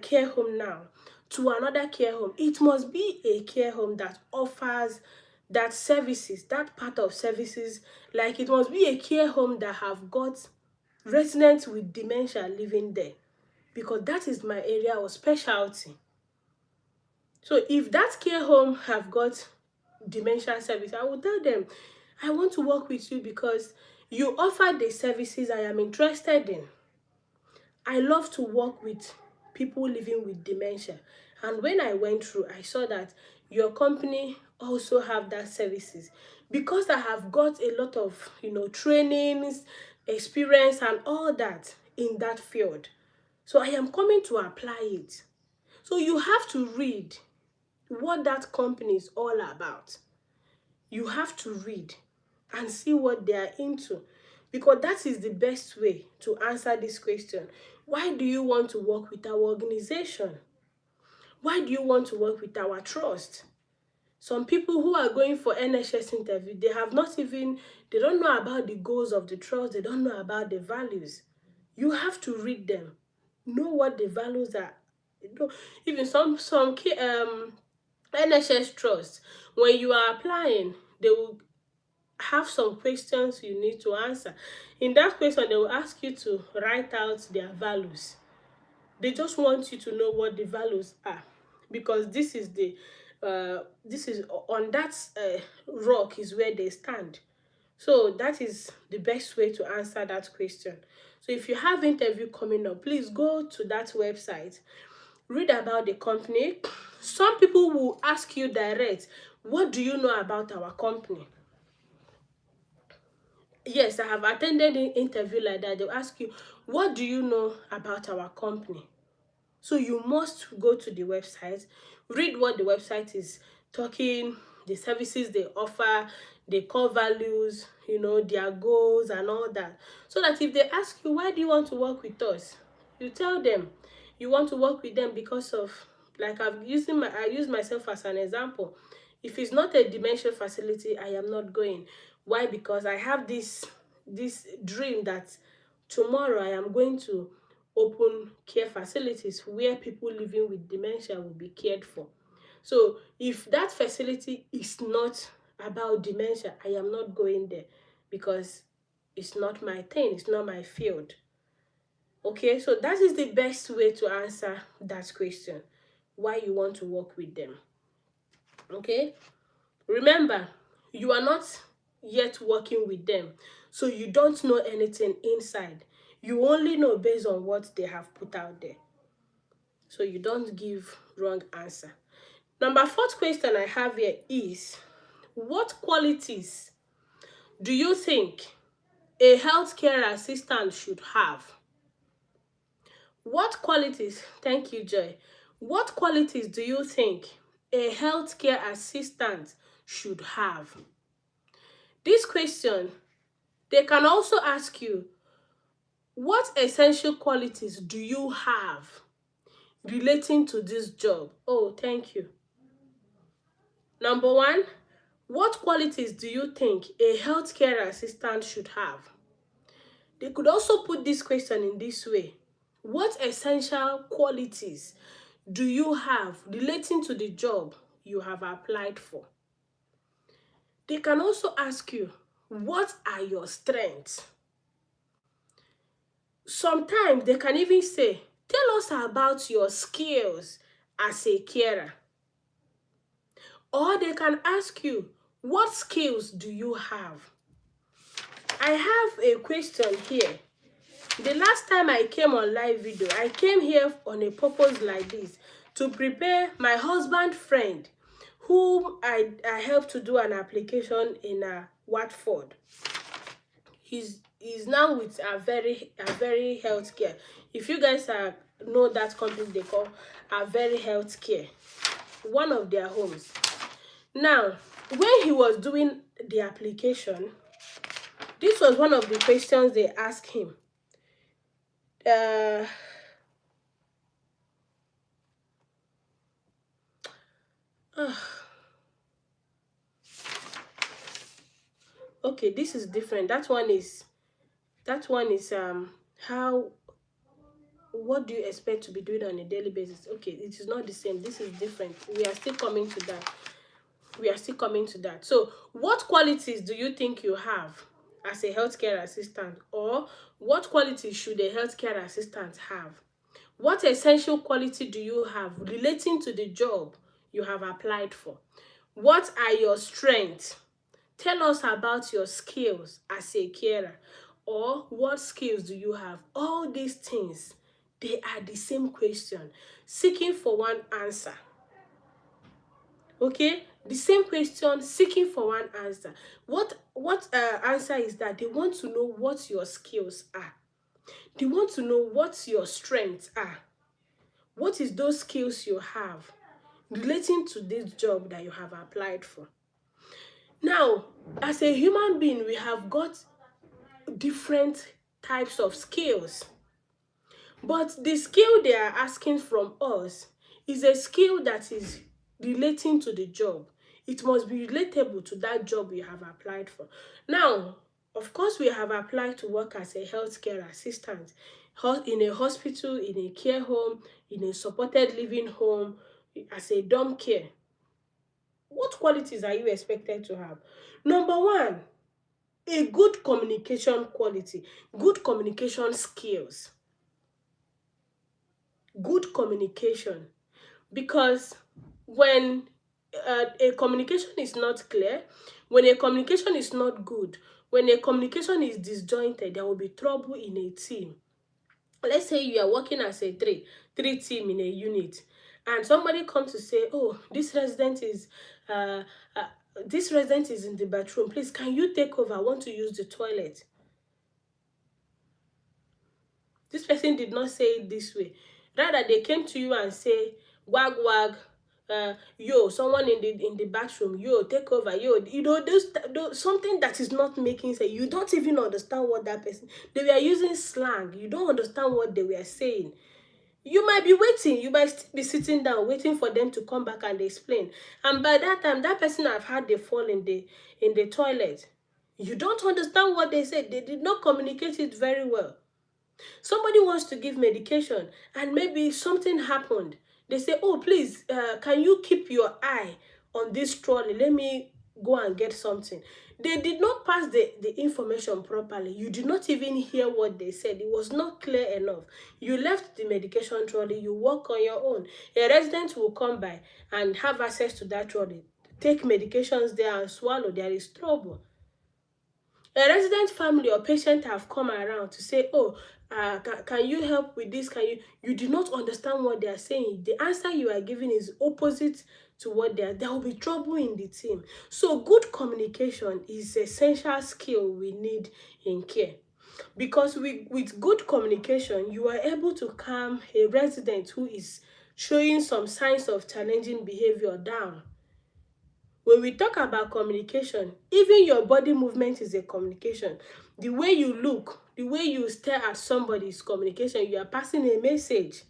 care home now to another care home, it must be a care home that offers that services, that part of services. Like, it must be a care home that have got residents with dementia living there, because that is my area of specialty. So if that care home have got dementia service, I will tell them, I want to work with you because you offer the services I am interested in. I love to work with people living with dementia. And when I went through, I saw that your company also have that services, because I have got a lot of, trainings, experience and all that in that field. So I am coming to apply it. So you have to read what that company is all about. You have to read and see what they are into, because that is the best way to answer this question. Why do you want to work with our organization? Why do you want to work with our trust? Some people who are going for NHS interview, they don't know about the goals of the trust, they don't know about the values. You have to read them, know what the values are. Even some NHS trust, when you are applying, they will have some questions you need to answer. In that question, they will ask you to write out their values. They just want you to know what the values are, because this is on that rock is where they stand. So that is the best way to answer that question. So if you have interview coming up, please go to that website, read about the company. Some people will ask you direct, what do you know about our company? Yes, I have attended an interview like that. They'll ask you, what do you know about our company? So you must go to the website, read what the website is talking, the services they offer, the core values, their goals and all that. So that if they ask you, why do you want to work with us? You tell them you want to work with them because of, like, I use myself as an example. If it's not a dementia facility, I am not going. Why? Because I have this dream that tomorrow I am going to open care facilities where people living with dementia will be cared for. So if that facility is not about dementia, I am not going there, because it's not my thing, it's not my field. Okay, so that is the best way to answer that question, why you want to work with them. Okay, remember, you are not yet working with them, so you don't know anything inside. You only know based on what they have put out there. So you don't give wrong answer. Number 4th question I have here is, what qualities do you think a healthcare assistant should have? What qualities, thank you, Joy. What qualities do you think a healthcare assistant should have? This question, they can also ask you, what essential qualities do you have relating to this job? Oh, thank you. Number 1, what qualities do you think a healthcare assistant should have? They could also put this question in this way: what essential qualities do you have relating to the job you have applied for? They can also ask you, what are your strengths? Sometimes they can even say, tell us about your skills as a carer. Or they can ask you, what skills do you have? I have a question here. The last time I came on live video, I came here on a purpose like this, to prepare my husband friend whom I helped to do an application in Watford. He's now with a very healthcare. If you guys know that company, they call a very healthcare, one of their homes. Now, when he was doing the application, this was one of the questions they asked him. Okay, this is different. That one is how what do you expect to be doing on a daily basis? Okay, it is not the same. This is different. We are still coming to that. We are still coming to that. So, what qualities do you think you have as a healthcare assistant, or what qualities should a healthcare assistant have? What essential quality do you have relating to the job you have applied for? What are your strengths? Tell us about your skills as a carer, or what skills do you have? All these things, they are the same question, seeking for one answer. Okay, the same question, seeking for one answer. What answer is that? They want to know what your skills are. They want to know what your strengths are. What is those skills you have relating to this job that you have applied for? Now, as a human being, we have got different types of skills. But the skill they are asking from us is a skill that is relating to the job. It must be relatable to that job you have applied for. Now, of course, we have applied to work as a healthcare assistant in a hospital, in a care home, in a supported living home, as a dorm care. What qualities are you expected to have? Number one, a good communication quality, good communication skills. Good communication, because when a communication is not clear, when a communication is not good, when a communication is disjointed, there will be trouble in a team. Let's say you are working as a three team in a unit, and somebody comes to say, oh, uh, uh, this resident is in the bathroom, please can you take over, I want to use the toilet. This person did not say it this way. Rather, they came to you and say, wag wag, yo, someone in the bathroom, yo, take over, yo, those something that is not making sense. You don't even understand what that person. They were using slang. You don't understand what they were saying. You might be waiting. You might still be sitting down waiting for them to come back and explain. And by that time, that person have had the fall in the toilet. You don't understand what they said. They did not communicate it very well. Somebody wants to give medication and maybe something happened. They say, oh, please, can you keep your eye on this trolley? Let me go and get something. They did not pass the information properly. You did not even hear what they said. It was not clear enough. You left the medication trolley. You walk on your own. A resident will come by and have access to that trolley. Take medications there and swallow. There is trouble. A resident family or patient have come around to say, oh, can you help with this? You do not understand what they are saying. The answer you are giving is opposite to what there will be trouble in the team. So good communication is an essential skill we need in care. Because with good communication, you are able to calm a resident who is showing some signs of challenging behavior down. When we talk about communication, even your body movement is a communication. The way you look, the way you stare at somebody is communication. You are passing a message.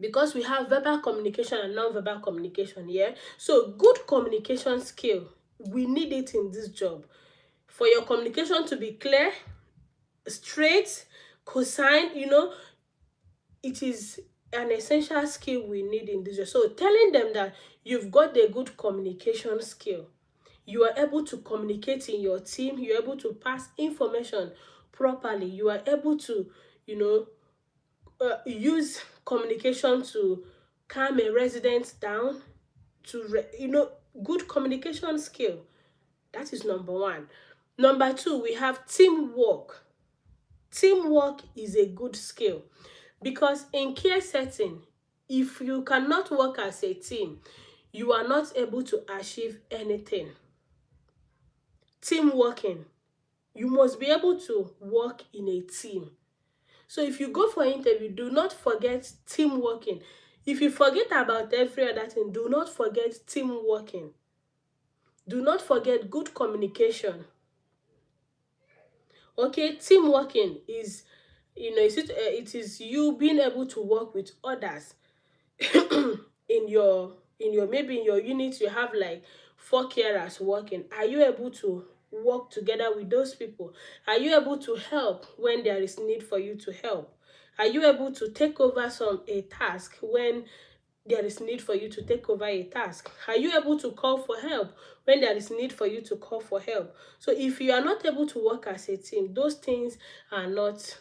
Because we have verbal communication and non-verbal communication, yeah? So good communication skill, we need it in this job. For your communication to be clear, straight, cosine, it is an essential skill we need in this job. So telling them that you've got a good communication skill, you are able to communicate in your team, you're able to pass information properly, you are able to, use communication to calm a resident down, good communication skill. That is number one. Number two, we have teamwork. Teamwork is a good skill, because in care setting, if you cannot work as a team, you are not able to achieve anything. Team working, you must be able to work in a team. So if you go for interview, do not forget team working. If you forget about every other thing, do not forget team working. Do not forget good communication. Okay, team working is, it is you being able to work with others. Maybe in your unit you have like 4 carers working. Are you able to work together with those people? Are you able to help when there is need for you to help? Are you able to take over a task when there is need for you to take over a task? Are you able to call for help when there is need for you to call for help? So if you are not able to work as a team, those things are not,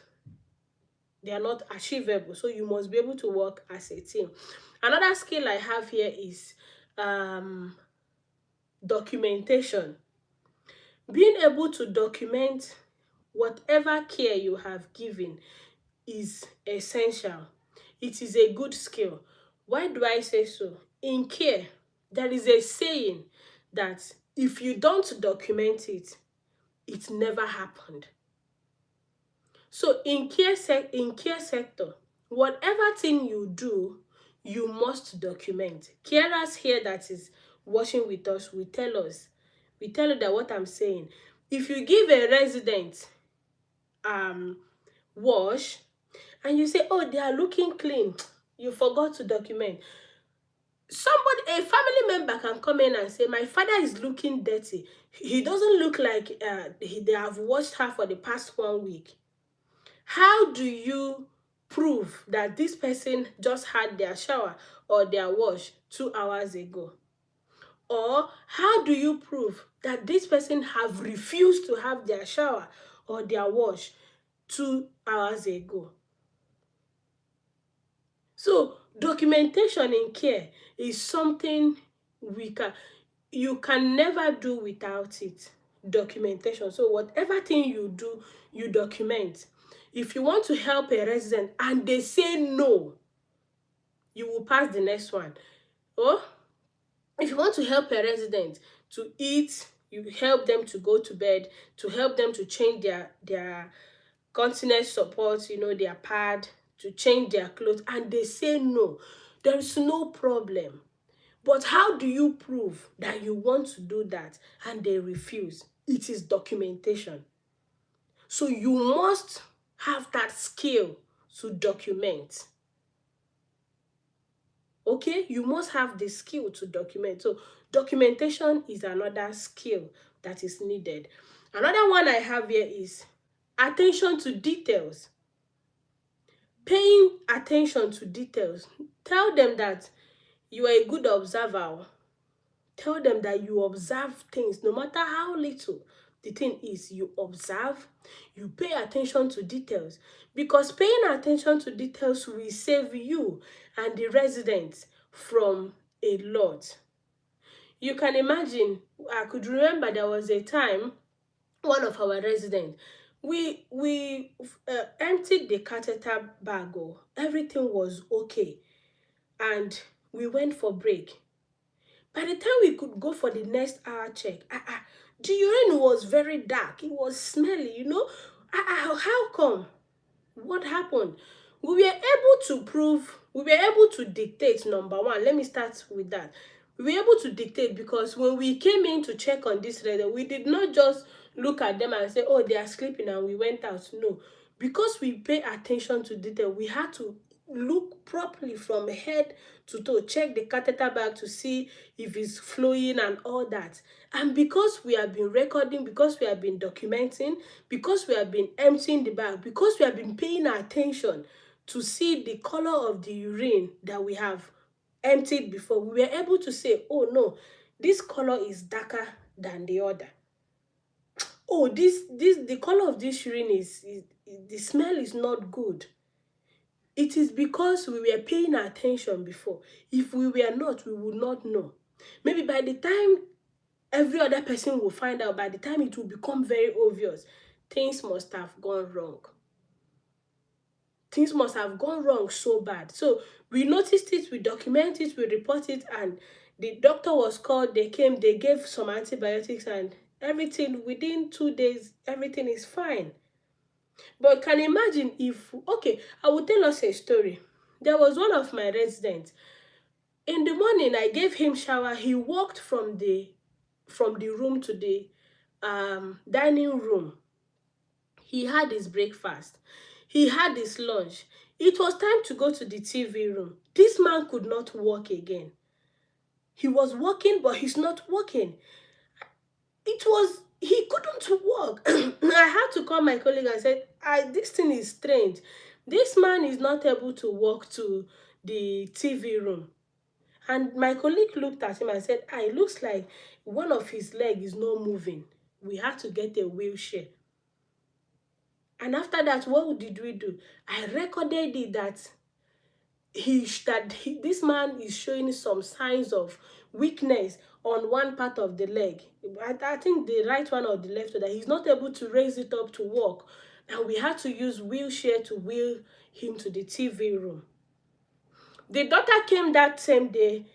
they are not achievable. So you must be able to work as a team. Another skill I have here is documentation. Being able to document whatever care you have given is essential. It is a good skill. Why do I say so? In care, there is a saying that if you don't document it, it never happened. So in care sector, whatever thing you do, you must document. Carers here that is watching with us will tell us, we tell you that what I'm saying. If you give a resident wash and you say, oh, they are looking clean, you forgot to document. Somebody, a family member can come in and say, my father is looking dirty. He doesn't look like they have washed her for the past 1 week. How do you prove that this person just had their shower or their wash 2 hours ago? Or how do you prove that this person have refused to have their shower or their wash 2 hours ago? So documentation in care is something you can never do without it. Documentation. So whatever thing you do, you document. If you want to help a resident and they say no, you will pass the next one. Or if you want to help a resident to eat, you help them to go to bed, to help them to change their continence support, their pad, to change their clothes, and they say no, there is no problem. But how do you prove that you want to do that and they refuse? It is documentation. So you must have that skill to document. Okay, you must have the skill to document. So documentation is another skill that is needed. Another one I have here is attention to details. Paying attention to details. Tell them that you are a good observer. Tell them that you observe things, no matter how little the thing is. You observe, you pay attention to details, because paying attention to details will save you and the residents from a lot. You can imagine, I could remember there was a time one of our residents, we emptied the catheter bag. Oh, everything was okay, and we went for break. By the time we could go for the next hour check, the urine was very dark. It was smelly, How come? What happened? We were able to prove, we were able to dictate, number one. Let me start with that. We were able to dictate because when we came in to check on this resident, we did not just look at them and say, oh, they are sleeping, and we went out. No. Because we pay attention to detail, we had to look properly from head to toe, check the catheter bag to see if it's flowing and all that. And because we have been recording, because we have been documenting, because we have been emptying the bag, because we have been paying attention to see the color of the urine that we have emptied before, we were able to say, oh no, this color is darker than the other. Oh, the color of this urine is the smell is not good. It is because we were paying attention before. If we were not, we would not know. Maybe by the time every other person will find out, by the time it will become very obvious, things must have gone wrong. Things must have gone wrong so bad. So we noticed it, we documented it, we report it, and the doctor was called, they came, they gave some antibiotics, and everything, within 2 days, everything is fine. But can imagine if, okay, I will tell us a story. There was one of my residents. In the morning, I gave him shower. He walked from the room to the dining room. He had his breakfast. He had his lunch. It was time to go to the TV room. This man could not walk again. He was walking, but he's not walking. He couldn't walk. I had to call my colleague and said, this thing is strange. This man is not able to walk to the TV room. And my colleague looked at him and said, ah, it looks like one of his legs is not moving. We had to get a wheelchair. And after that, what did we do? I recorded it that this man is showing some signs of weakness on one part of the leg. I think the right one or the left one, that he's not able to raise it up to walk. And we had to use wheelchair to wheel him to the TV room. The doctor came that same day.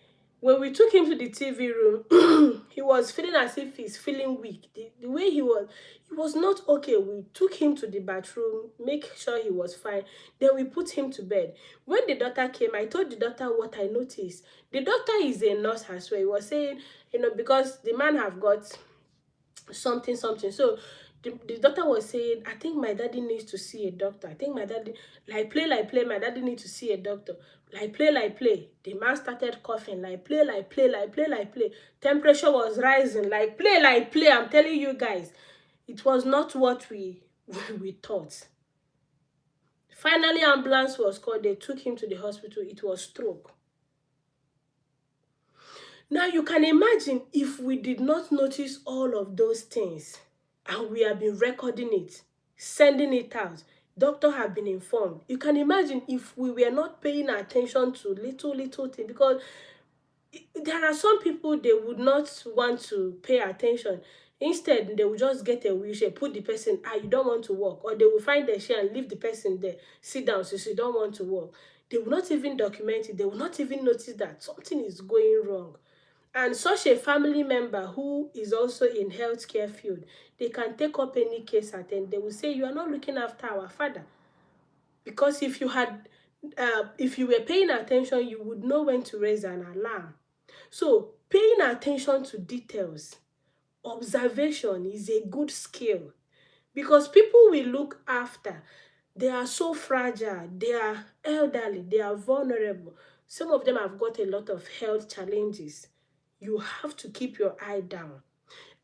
When we took him to the TV room, he was feeling as if he's feeling weak. The way he was not okay. We took him to the bathroom, make sure he was fine. Then we put him to bed. When the doctor came, I told the doctor what I noticed. The doctor is a nurse as well. He was saying, because the man have got something. So the doctor was saying, I think my daddy needs to see a doctor. I think my daddy, like play, my daddy needs to see a doctor. Like play. The man started coughing, like play. Temperature was rising, like play. I'm telling you guys, it was not what we thought. Finally, ambulance was called. They took him to the hospital. It was stroke. Now, you can imagine if we did not notice all of those things and we have been recording it, sending it out, doctor have been informed. You can imagine if we were not paying attention to little things, because there are some people, they would not want to pay attention. Instead, they will just get a wheelchair, put the person, you don't want to walk, or they will find the chair and leave the person there, sit down, so you don't want to walk. They will not even document it. They will not even notice that something is going wrong. And such a family member who is also in healthcare field, they can take up any case at hand. They will say, you are not looking after our father. Because if you were paying attention, you would know when to raise an alarm. So paying attention to details, observation is a good skill. Because people we look after, they are so fragile, they are elderly, they are vulnerable. Some of them have got a lot of health challenges. You have to keep your eye down.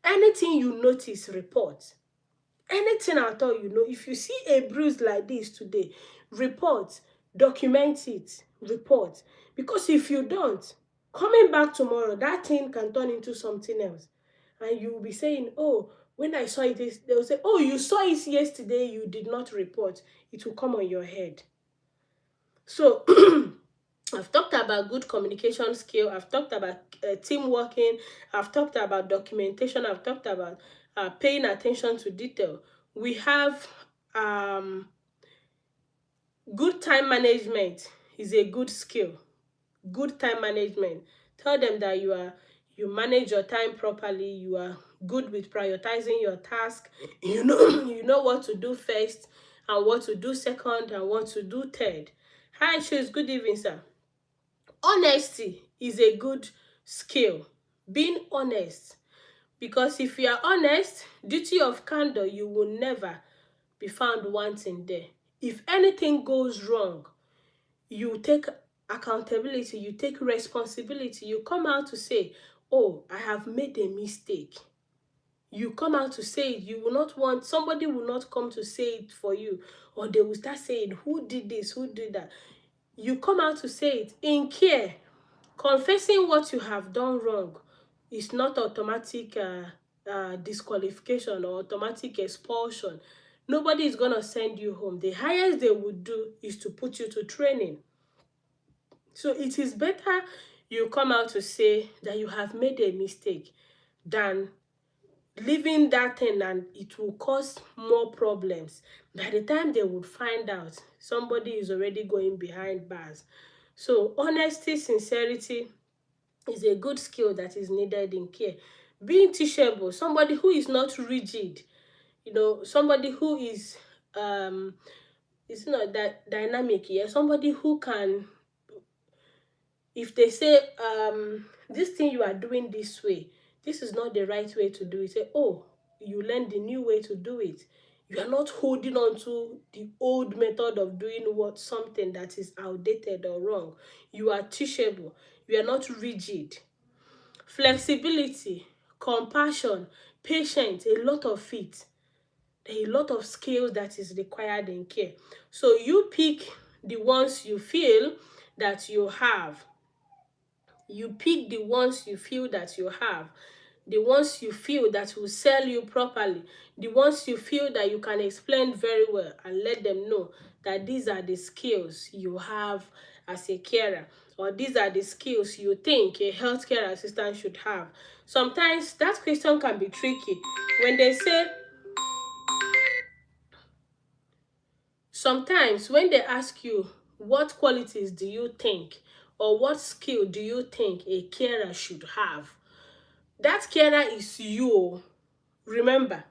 Anything you notice, report. Anything at all, if you see a bruise like this today, report, document it, report. Because if you don't, coming back tomorrow, that thing can turn into something else. And you will be saying, oh, when I saw it, they will say, oh, you saw it yesterday, you did not report. It will come on your head. So, I've talked about good communication skill. I've talked about team working. I've talked about documentation. I've talked about paying attention to detail. We have good time management is a good skill. Good time management. Tell them that you manage your time properly. You are good with prioritizing your task. You know what to do first and what to do second and what to do third. Hi, Shoes. Good evening, sir. Honesty is a good skill. Being honest. Because if you are honest, duty of candor, you will never be found wanting there. If anything goes wrong, you take accountability, you take responsibility, you come out to say, oh, I have made a mistake. You come out to say it. You will not want, somebody will not come to say it for you, or they will start saying, who did this, who did that. You come out to say it in care. Confessing what you have done wrong is not automatic disqualification or automatic expulsion. Nobody is going to send you home. The highest they would do is to put you to training. So it is better you come out to say that you have made a mistake than leaving that thing and it will cause more problems. By the time they would find out, somebody is already going behind bars. So honesty, sincerity is a good skill that is needed in care. Being teachable, somebody who is not rigid, somebody who is it's not that dynamic, somebody who can, if they say this thing you are doing this way, this is not the right way to do it, say, oh, you learn the new way to do it. You are not holding on to the old method of doing something that is outdated or wrong. You are teachable. You are not rigid. Flexibility, compassion, patience, a lot of it. a lot of skills that is required in care. So you pick the ones you feel that you have. You pick the ones you feel that you have, the ones you feel that will sell you properly, the ones you feel that you can explain very well, and let them know that these are the skills you have as a carer, or these are the skills you think a healthcare assistant should have. Sometimes that question can be tricky when they say, sometimes when they ask you, what qualities do you think, or what skill do you think a carer should have? That carer is you. Oh. Remember,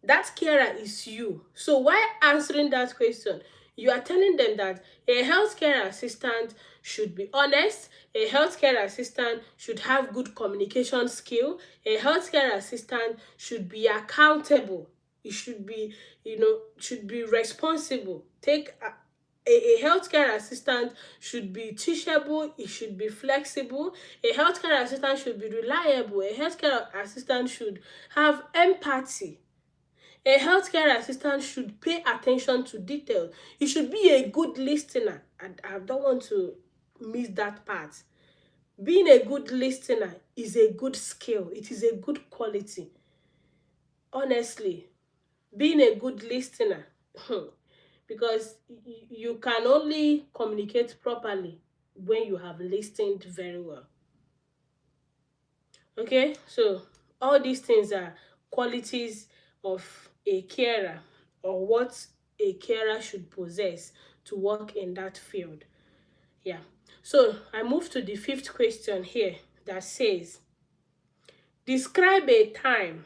that carer is you. So while answering that question, you are telling them that a healthcare assistant should be honest, a healthcare assistant should have good communication skill, a healthcare assistant should be accountable, it should be, should be responsible. A healthcare assistant should be teachable, it should be flexible, a healthcare assistant should be reliable, a healthcare assistant should have empathy. A healthcare assistant should pay attention to detail. You should be a good listener. I don't want to miss that part. Being a good listener is a good skill. It is a good quality. Honestly, being a good listener, because you can only communicate properly when you have listened very well. Okay, so all these things are qualities of a carer, or what a carer should possess to work in that field. Yeah. So I move to the fifth question here that says, describe a time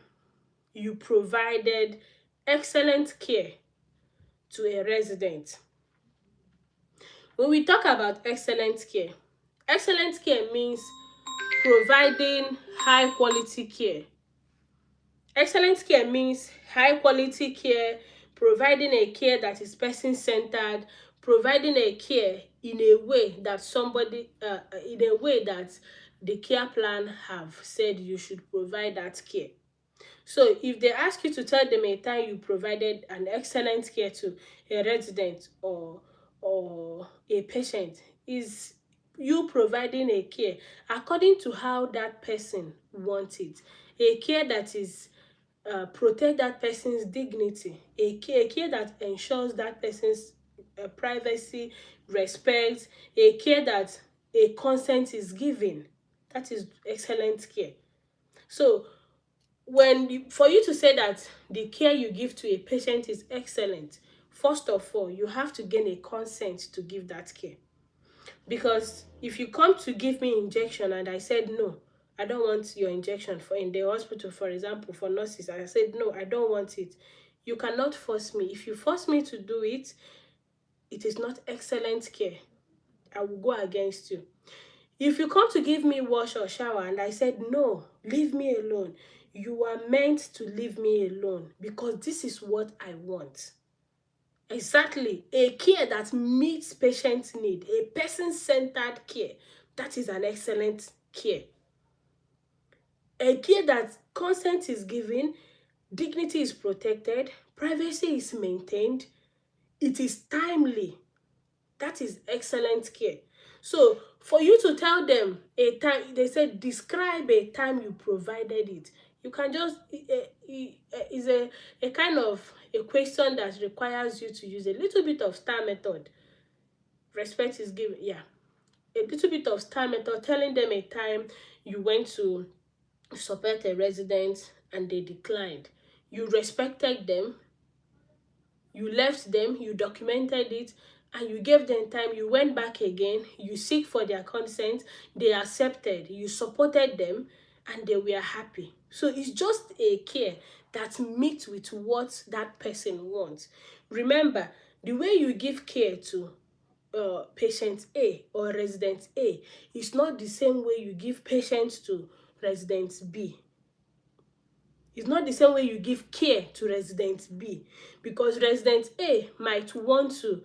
you provided excellent care to a resident. When we talk about excellent care means providing high quality care. Excellent care means high quality care, providing a care that is person-centered, providing a care in a way that the care plan have said you should provide that care. So if they ask you to tell them a time you provided an excellent care to a resident or a patient, is you providing a care according to how that person wants it. A care that is protect that person's dignity, a care that ensures that person's privacy, respect, a care that a consent is given. That is excellent care. So for you to say that the care you give to a patient is excellent, first of all, you have to gain a consent to give that care. Because if you come to give me injection and I said no, I don't want your injection, for in the hospital, for example, for nurses, I said no, I don't want it, you cannot force me. If you force me to do it, it is not excellent care. I will go against you. If you come to give me wash or shower and I said no, leave me alone, you are meant to leave me alone, because this is what I want. Exactly. A care that meets patient need, a person-centered care, that is an excellent care. A care that consent is given, dignity is protected, privacy is maintained, it is timely. That is excellent care. So for you to tell them a time, they said describe a time you provided it. You can just, is a kind of a question that requires you to use a little bit of STAR method. Respect is given, yeah. A little bit of STAR method, telling them a time you went to support a resident and they declined. You respected them, you left them, you documented it, and you gave them time. You went back again, you seek for their consent, they accepted, you supported them, and they were happy. So it's just a care that meets with what that person wants. Remember, the way you give care to patient A or resident A is not the same way you give patients to resident B. It's not the same way you give care to resident B, because resident A might want you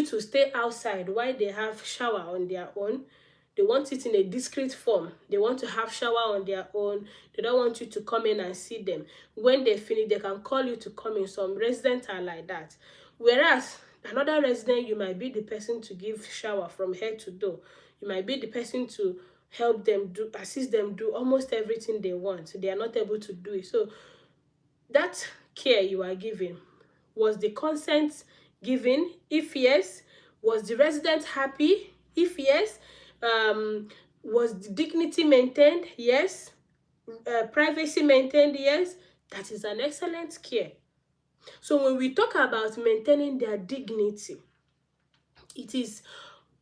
to stay outside while they have shower on their own. They want it in a discreet form. They want to have shower on their own. They don't want you to come in and see them. When they finish, they can call you to come in. Some residents are like that. Whereas another resident, you might be the person to give shower from head to toe. You might be the person to help them do, assist them do almost everything they want. They are not able to do it. So that care you are giving, was the consent given? If yes, was the resident happy? If yes, was the dignity maintained? Yes. Privacy maintained? Yes. That is an excellent care. So when we talk about maintaining their dignity, it is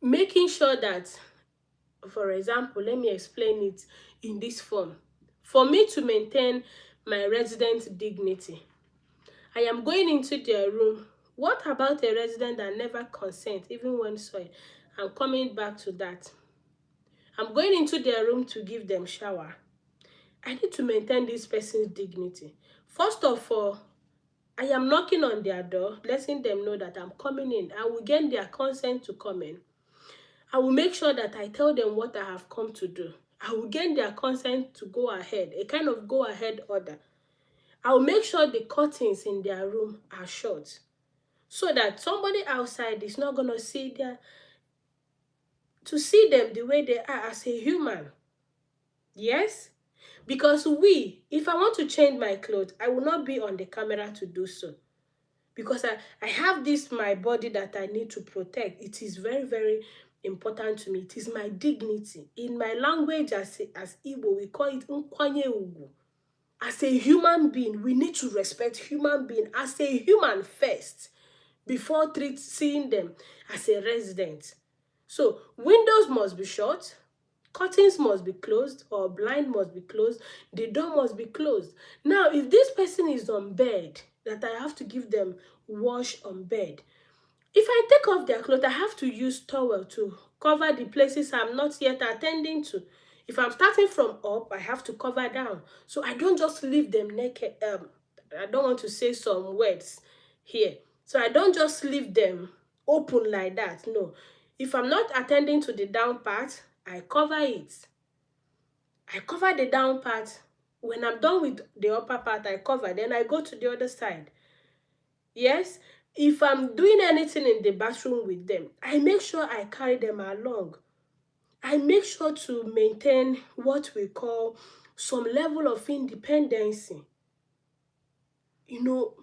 making sure that, for example, let me explain it in this form. For me to maintain my resident's dignity, I am going into their room. What about a resident that never consent, even when soiled? I'm coming back to that. I'm going into their room to give them shower. I need to maintain this person's dignity. First of all, I am knocking on their door, letting them know that I'm coming in. I will get their consent to come in. I will make sure that I tell them what I have come to do. I will get their consent to go ahead, a kind of go-ahead order. I will make sure the curtains in their room are shut, so that somebody outside is not going to see them the way they are as a human. Yes? Because if I want to change my clothes, I will not be on the camera to do so. Because I have this, my body, that I need to protect. It is very, very important to me. It is my dignity. In my language as Igbo, we call it Nkwanye Ugwu. As a human being, we need to respect human being as a human first, before seeing them as a resident. So windows must be shut, curtains must be closed, or blind must be closed, the door must be closed. Now, if this person is on bed, that I have to give them wash on bed, if I take off their clothes, I have to use towel to cover the places I'm not yet attending to. If I'm starting from up, I have to cover down. So I don't just leave them naked. I don't want to say some words here. So I don't just leave them open like that. No. If I'm not attending to the down part, I cover it. I cover the down part. When I'm done with the upper part, I cover. Then I go to the other side. Yes? If I'm doing anything in the bathroom with them, I make sure I carry them along. I make sure to maintain what we call some level of independence. You know,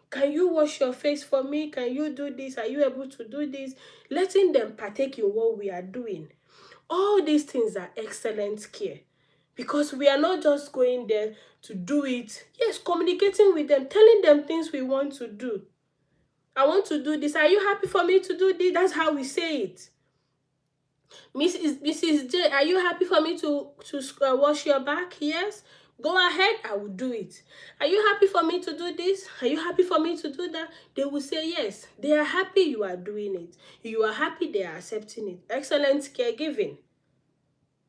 can you wash your face for me? Can you do this? Are you able to do this? Letting them partake in what we are doing. All these things are excellent care, because we are not just going there to do it. Yes, communicating with them, telling them things we want to do. I want to do this. Are you happy for me to do this? That's how we say it. Mrs. J, are you happy for me to wash your back? Yes. Go ahead, I will do it. Are you happy for me to do this? Are you happy for me to do that? They will say yes. They are happy you are doing it. You are happy they are accepting it. Excellent caregiving.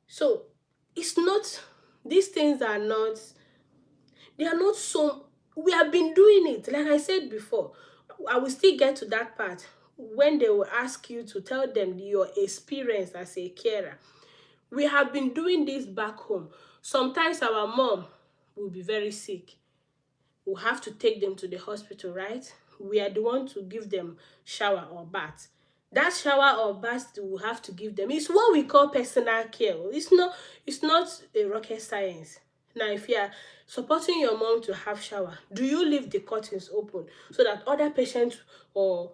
So, it's not, these things are not, they are not so, we have been doing it. Like I said before, I will still get to that part when they will ask you to tell them your experience as a carer. We have been doing this back home. Sometimes our mom will be very sick. We'll have to take them to the hospital, right? We are the one to give them shower or bath. That shower or bath we'll have to give them. It's what we call personal care. It's not a rocket science. Now, if you are supporting your mom to have shower, do you leave the curtains open so that other patients or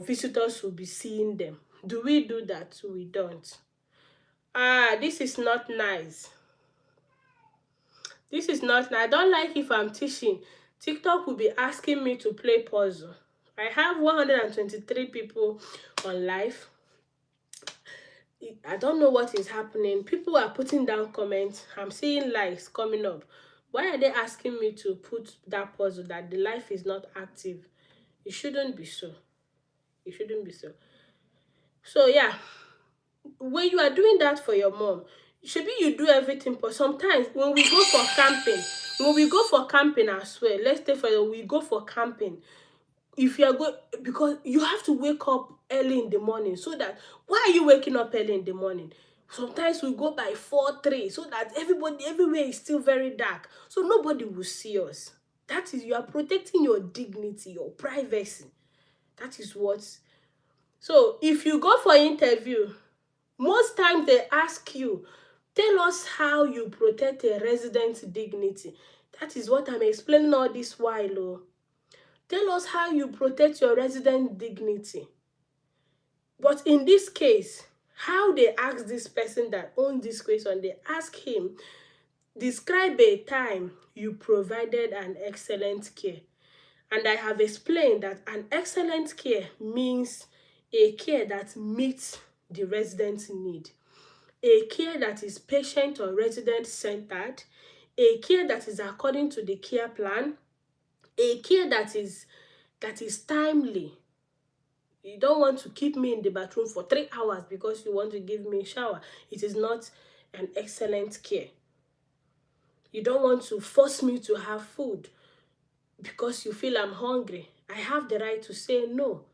visitors will be seeing them? Do we do that? We don't. This is not nice. This is not nice. I don't like if I'm teaching. TikTok will be asking me to play puzzle. I have 123 people on live. I don't know what is happening. People are putting down comments. I'm seeing likes coming up. Why are they asking me to put that puzzle that the life is not active? It shouldn't be so. It shouldn't be so. So yeah, when you are doing that for your mom, should be you do everything. But sometimes when we go for camping, as well, let's say we go for camping. If you are going, because you have to wake up early in the morning, so that, why are you waking up early in the morning? Sometimes we go by 4-3 so that everywhere is still very dark. So nobody will see us. That is, you are protecting your dignity, your privacy. That is what. So if you go for interview, most times they ask you, tell us how you protect a resident's dignity. That is what I'm explaining all this while. Oh. Tell us how you protect your resident dignity. But in this case, how they ask this person that owns this question, they ask him, describe a time you provided an excellent care. And I have explained that an excellent care means a care that meets the resident's need, a care that is patient or resident-centered, a care that is according to the care plan, a care that is timely. You don't want to keep me in the bathroom for 3 hours because you want to give me a shower. It is not an excellent care. You don't want to force me to have food because you feel I'm hungry. I have the right to say no.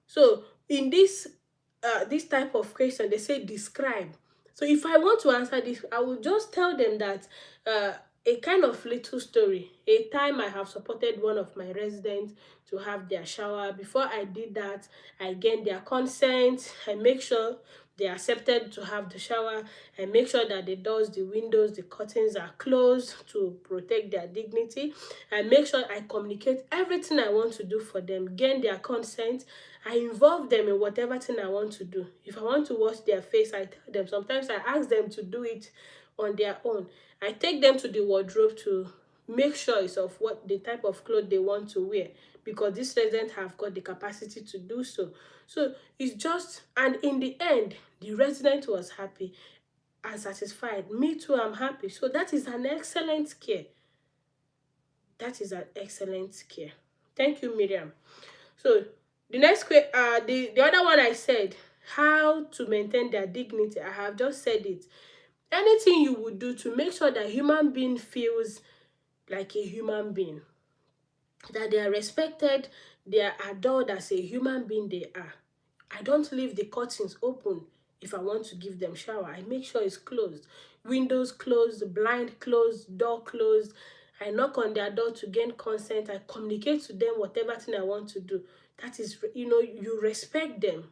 So in this type of question, they say describe. So if I want to answer this, I will just tell them that a kind of little story. A time I have supported one of my residents to have their shower. Before I did that, I gained their consent. I make sure they accepted to have the shower. I make sure that the doors, the windows, the curtains are closed to protect their dignity. I make sure I communicate everything I want to do for them, gain their consent. I involve them in whatever thing I want to do. If I want to wash their face, I tell them. Sometimes I ask them to do it on their own. I take them to the wardrobe to make sure it's of what the type of clothes they want to wear, because these residents have got the capacity to do so. So it's just, and in the end, the resident was happy and satisfied. Me too, I'm happy. So that is an excellent care. That is an excellent care. Thank you, Miriam. So the next the other one I said, how to maintain their dignity. I have just said it. Anything you would do to make sure that human being feels like a human being, that they are respected, they are adored as a human being they are. I don't leave the curtains open if I want to give them shower. I make sure it's closed. Windows closed, blind closed, door closed. I knock on their door to gain consent. I communicate to them whatever thing I want to do. That is, you respect them.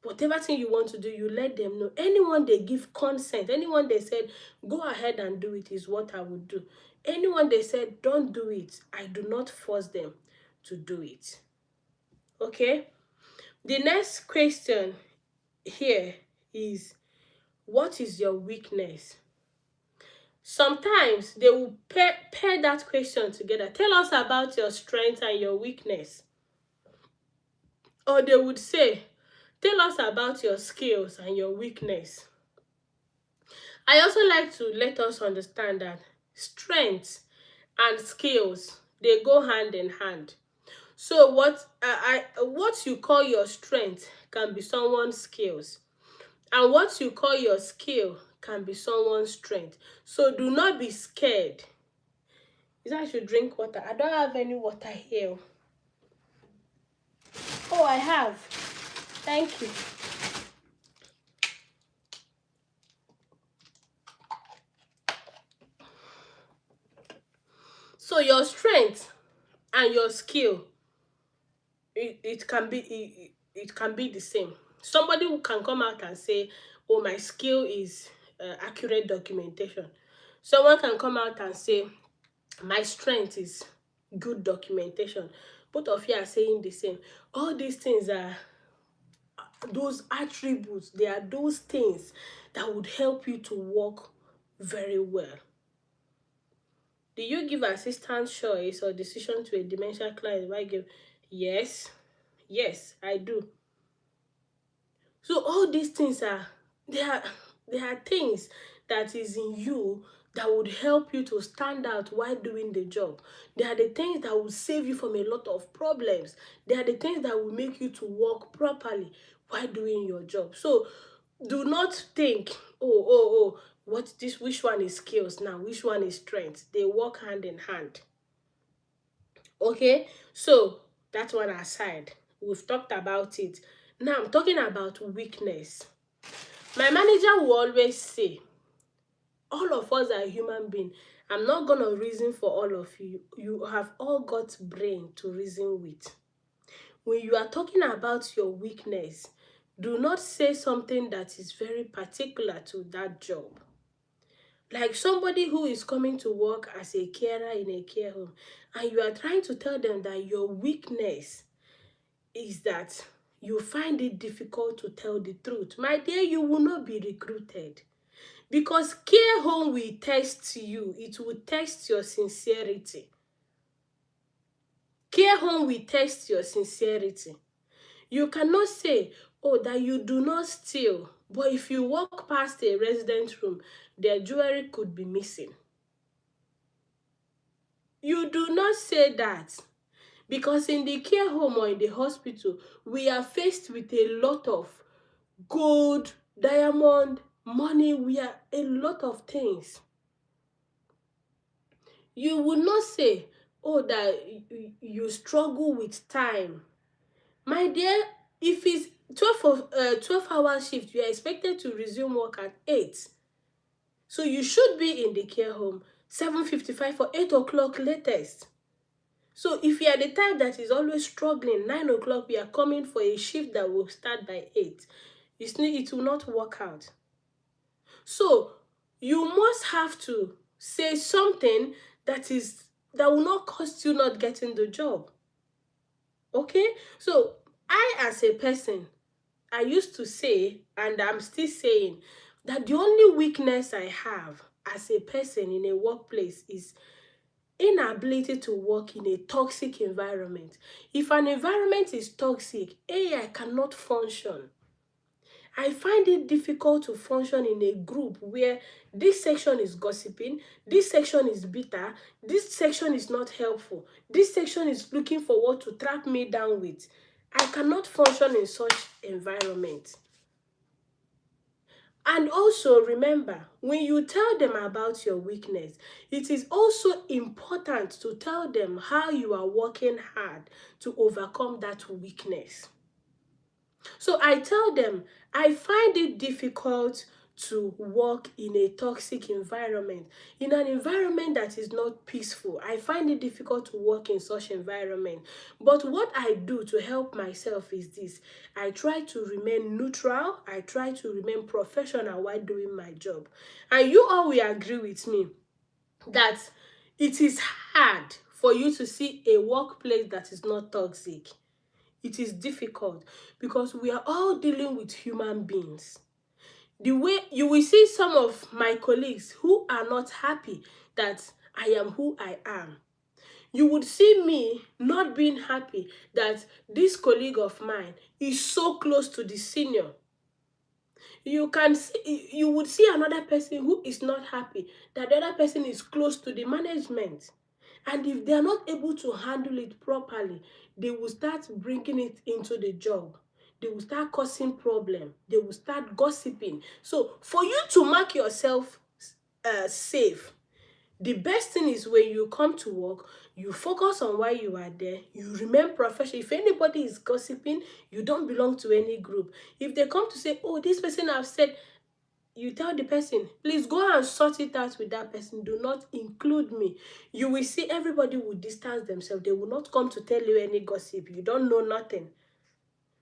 Whatever thing you want to do, you let them know. Anyone they give consent, anyone they said, go ahead and do it, is what I would do. Anyone they said, don't do it, I do not force them to do it. Okay? The next question here is, what is your weakness? Sometimes they will pair that question together. Tell us about your strength and your weakness. Or they would say, tell us about your skills and your weakness. I also like to let us understand that strength and skills, they go hand in hand. So what you call your strength can be someone's skills, and what you call your skill can be someone's strength. So do not be scared. Is that I should drink water? I don't have any water here. Oh, I have. Thank you. So your strength and your skill, it can be the same. Somebody who can come out and say, oh, my skill is accurate documentation. Someone can come out and say, my strength is good documentation. Both of you are saying the same. All these things are those attributes. They are those things that would help you to work very well. Do you give assistance choice or decision to a dementia client? Why give? Yes. Yes, I do. So all these things they are things that is in you that would help you to stand out while doing the job. They are the things that will save you from a lot of problems. They are the things that will make you to work properly while doing your job. So do not think, which one is skills now, which one is strength. They work hand in hand. Okay, so that one aside, we've talked about it. Now I'm talking about weakness. My manager will always say, all of us are human beings. I'm not going to reason for all of you. You have all got brain to reason with. When you are talking about your weakness, do not say something that is very particular to that job. Like somebody who is coming to work as a carer in a care home, and you are trying to tell them that your weakness is that you find it difficult to tell the truth. My dear, you will not be recruited. Because care home will test you. It will test your sincerity. Care home will test your sincerity. You cannot say, oh, that you do not steal. But if you walk past a resident room, their jewelry could be missing. You do not say that. Because in the care home or in the hospital, we are faced with a lot of gold, diamond, money. We are a lot of things. You will not say, oh, that you struggle with time. My dear, if it's 12-hour shift, you are expected to resume work at 8. So you should be in the care home 7:55 for 8 o'clock latest. So if you are the type that is always struggling, 9 o'clock, we are coming for a shift that will start by 8. It will not work out. So you must have to say something that will not cost you not getting the job. Okay? So I, as a person, I used to say, and I'm still saying, that the only weakness I have as a person in a workplace is inability to work in a toxic environment. If an environment is toxic, I cannot function. I find it difficult to function in a group where this section is gossiping, this section is bitter, this section is not helpful, this section is looking for what to trap me down with. I cannot function in such environment. And also remember, when you tell them about your weakness, it is also important to tell them how you are working hard to overcome that weakness. So I tell them, I find it difficult to work in a toxic environment, in an environment that is not peaceful. I find it difficult to work in such environment. But what I do to help myself is this. I try to remain neutral. I try to remain professional while doing my job. And you all will agree with me that it is hard for you to see a workplace that is not toxic. It is difficult because we are all dealing with human beings. The way you will see some of my colleagues who are not happy that I am who I am. You would see me not being happy that this colleague of mine is so close to the senior. You would see another person who is not happy that the other person is close to the management. And if they are not able to handle it properly, they will start bringing it into the job. They will start causing problem. They will start gossiping. So for you to mark yourself safe, the best thing is when you come to work, you focus on why you are there. You remain professional. If anybody is gossiping, you don't belong to any group. If they come to say, oh, this person have said, you tell the person, please go and sort it out with that person. Do not include me. You will see everybody will distance themselves. They will not come to tell you any gossip. You don't know nothing.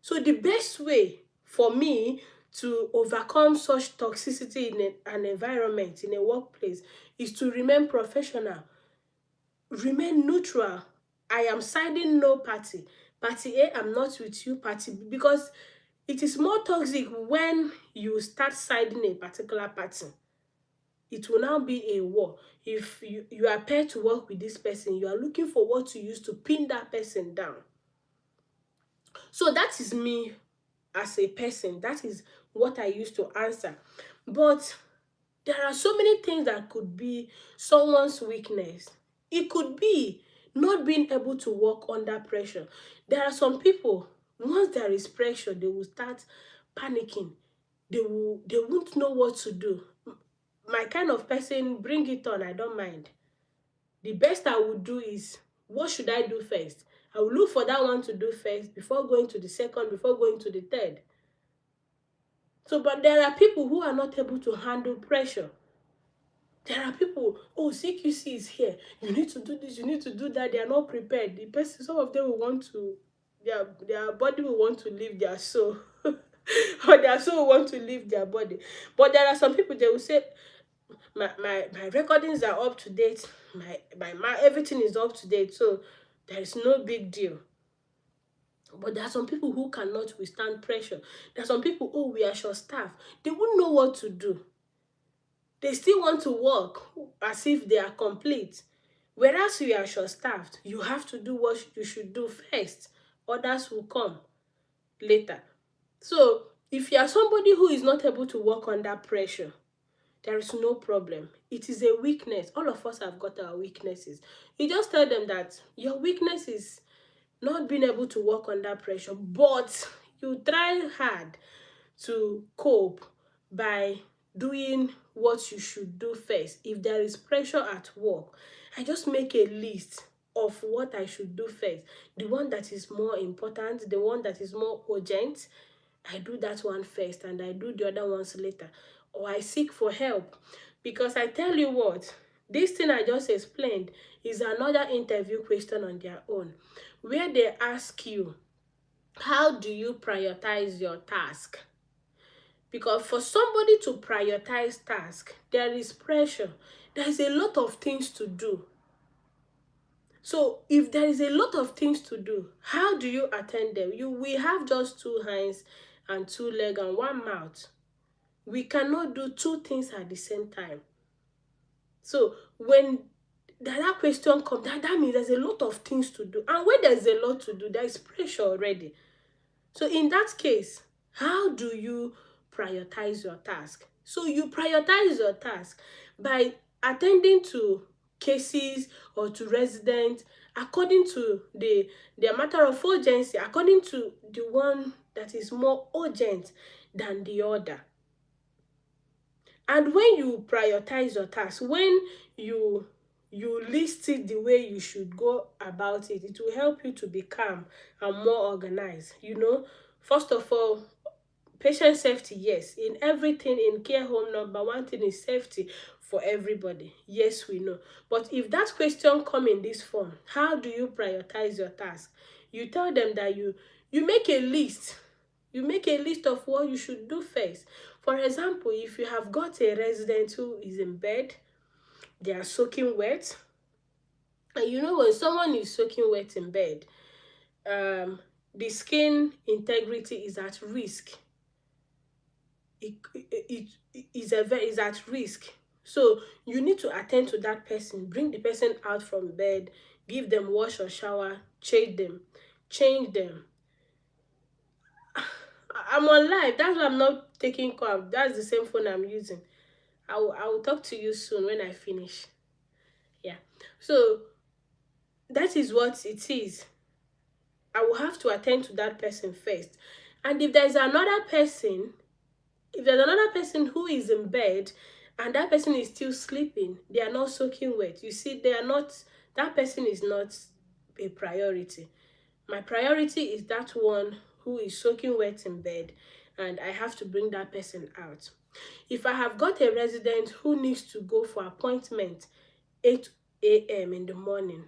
So the best way for me to overcome such toxicity in an environment, in a workplace, is to remain professional, remain neutral. I am siding no party. Party A, I'm not with you. Party B, because it is more toxic when you start siding a particular party. It will now be a war. If you are paired to work with this person, you are looking for what to use to pin that person down. So that is me as a person. That is what I used to answer. But there are so many things that could be someone's weakness. It could be not being able to work under pressure. There are some people, once there is pressure, they will start panicking. They won't know what to do. My kind of person, bring it on, I don't mind. The best I would do is, what should I do first? I will look for that one to do first before going to the second, before going to the third. So, but there are people who are not able to handle pressure. There are people, oh, CQC is here. You need to do this, you need to do that. They are not prepared. The person, some of them will want to, their body will want to leave their soul. Or their soul will want to leave their body. But there are some people, they will say, my recordings are up to date. My everything is up to date. So there is no big deal. But there are some people who cannot withstand pressure. There are some people, oh, we are short staff. They won't know what to do. They still want to work as if they are complete. Whereas you are short-staffed, you have to do what you should do first. Others will come later. So, if you are somebody who is not able to work under pressure, there is no problem. It is a weakness. All of us have got our weaknesses. You just tell them that your weakness is not being able to work under pressure, but you try hard to cope by doing what you should do first. If there is pressure at work, I just make a list of what I should do first. The one that is more important, the one that is more urgent, I do that one first and I do the other ones later. Or I seek for help. Because I tell you what, this thing I just explained is another interview question on their own, where they ask you, how do you prioritize your task? Because for somebody to prioritize task, there is pressure. There is a lot of things to do. So if there is a lot of things to do, how do you attend them? We have just 2 hands and 2 legs and 1 mouth. We cannot do 2 things at the same time. So when that question comes, that means there's a lot of things to do. And when there's a lot to do, there is pressure already. So in that case, how do you prioritize your task? So you prioritize your task by attending to cases or to residents according to the matter of urgency, according to the one that is more urgent than the other. And when you prioritize your task, when you list it the way you should go about it, it will help you to be calm and more organized. First of all, patient safety, yes. In everything in care home, number 1 thing is safety for everybody. Yes, we know. But if that question come in this form, how do you prioritize your task? You tell them that you make a list. You make a list of what you should do first. For example, if you have got a resident who is in bed, they are soaking wet, and when someone is soaking wet in bed, the skin integrity is at risk. It is at risk. So you need to attend to that person, bring the person out from bed, give them wash or shower, change them. I'm on live. That's why I'm not taking call. That's the same phone I'm using. I will talk to you soon when I finish. Yeah. So that is what it is. I will have to attend to that person first. And if there's another person who is in bed and that person is still sleeping, they are not soaking wet. You see, that person is not a priority. My priority is that one who is soaking wet in bed, and I have to bring that person out. If I have got a resident who needs to go for appointment 8 a.m. in the morning,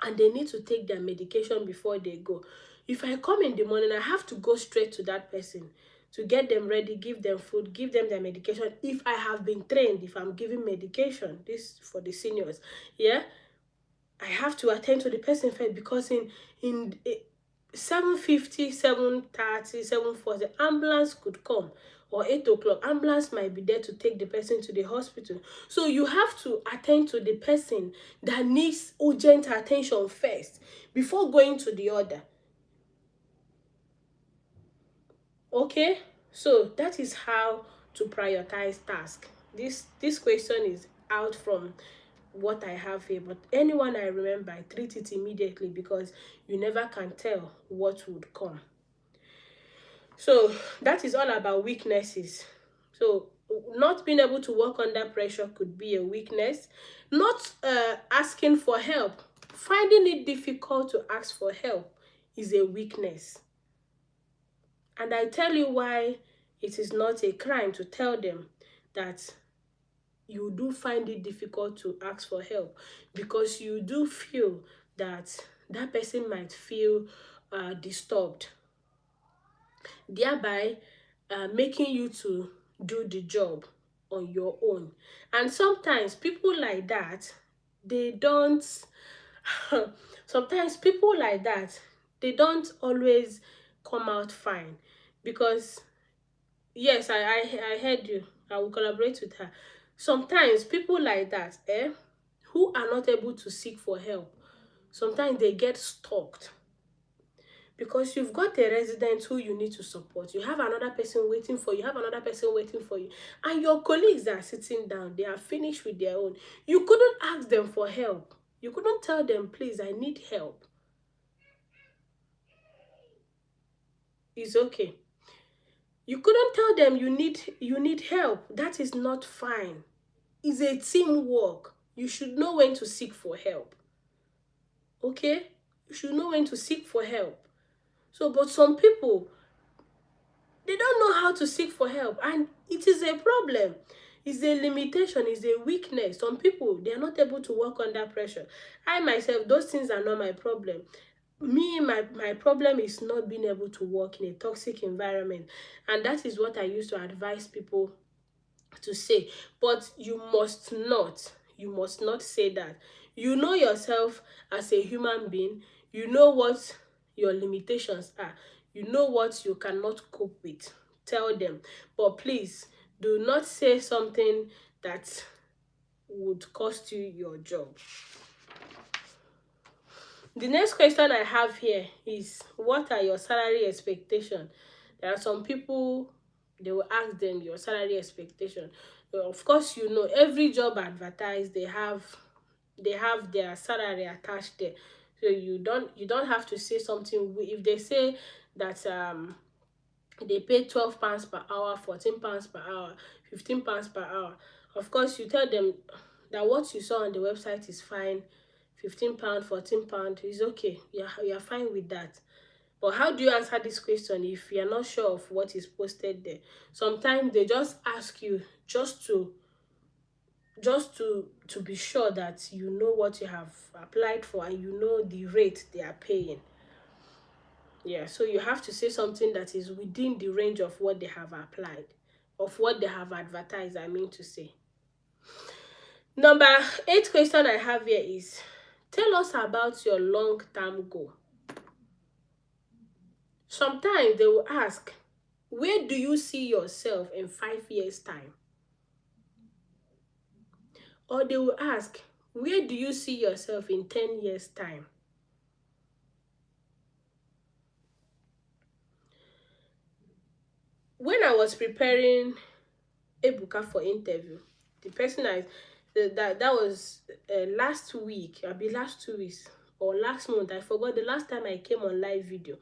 and they need to take their medication before they go, if I come in the morning, I have to go straight to that person to get them ready, give them food, give them their medication. If I have been trained, if I'm giving medication, this for the seniors, yeah, I have to attend to the person first, because in 7:50, 7:30, 7:40, ambulance could come, or 8 o'clock, ambulance might be there to take the person to the hospital. So you have to attend to the person that needs urgent attention first before going to the other. Okay, so that is how to prioritize tasks. This question is out from what I have here, but anyone I remember, I treat it immediately, because you never can tell what would come. So that is all about weaknesses. So not being able to work under pressure could be a weakness. Not asking for help, finding it difficult to ask for help, is a weakness. And I tell you why it is not a crime to tell them that you do find it difficult to ask for help, because you do feel that that person might feel disturbed, thereby making you to do the job on your own. And sometimes people like that, they don't sometimes people like that, they don't always come out fine, because yes, I heard you. I will collaborate with her. Sometimes people like that, who are not able to seek for help, sometimes they get stalked, because you've got a resident who you need to support. You have another person waiting for you. You have another person waiting for you. And your colleagues are sitting down. They are finished with their own. You couldn't ask them for help. You couldn't tell them, please, I need help. It's okay. You couldn't tell them you need help. That is not fine. It's a teamwork. You should know when to seek for help. Okay? You should know when to seek for help. So, but some people, they don't know how to seek for help, and it is a problem. It's a limitation, it's a weakness. Some people, they are not able to work under pressure. I myself, those things are not my problem. My problem is not being able to work in a toxic environment, and that is what I used to advise people to say. But you must not say that. You know yourself as a human being. You know what your limitations are. You know what you cannot cope with. Tell them. But please, do not say something that would cost you your job. The next question I have here is, what are your salary expectations? There are some people, they will ask them your salary expectation. Of course, you know, every job advertised, they have their salary attached there. So you don't have to say something. If they say that they pay £12 per hour, £14 per hour, £15 per hour, of course you tell them that what you saw on the website is fine. £15, £14 is okay. You're fine with that. But how do you answer this question if you're not sure of what is posted there? Sometimes they just ask you just to be sure that you know what you have applied for and you know the rate they are paying. Yeah, so you have to say something that is within the range of what they have applied, of what they have advertised, I mean to say. Number 8 question I have here is, tell us about your long-term goal. Sometimes they will ask, where do you see yourself in 5 years' time? Or they will ask, where do you see yourself in 10 years' time? When I was preparing Ebuka for interview, the person that was last week, I'll be last 2 weeks or last month, I forgot the last time I came on live video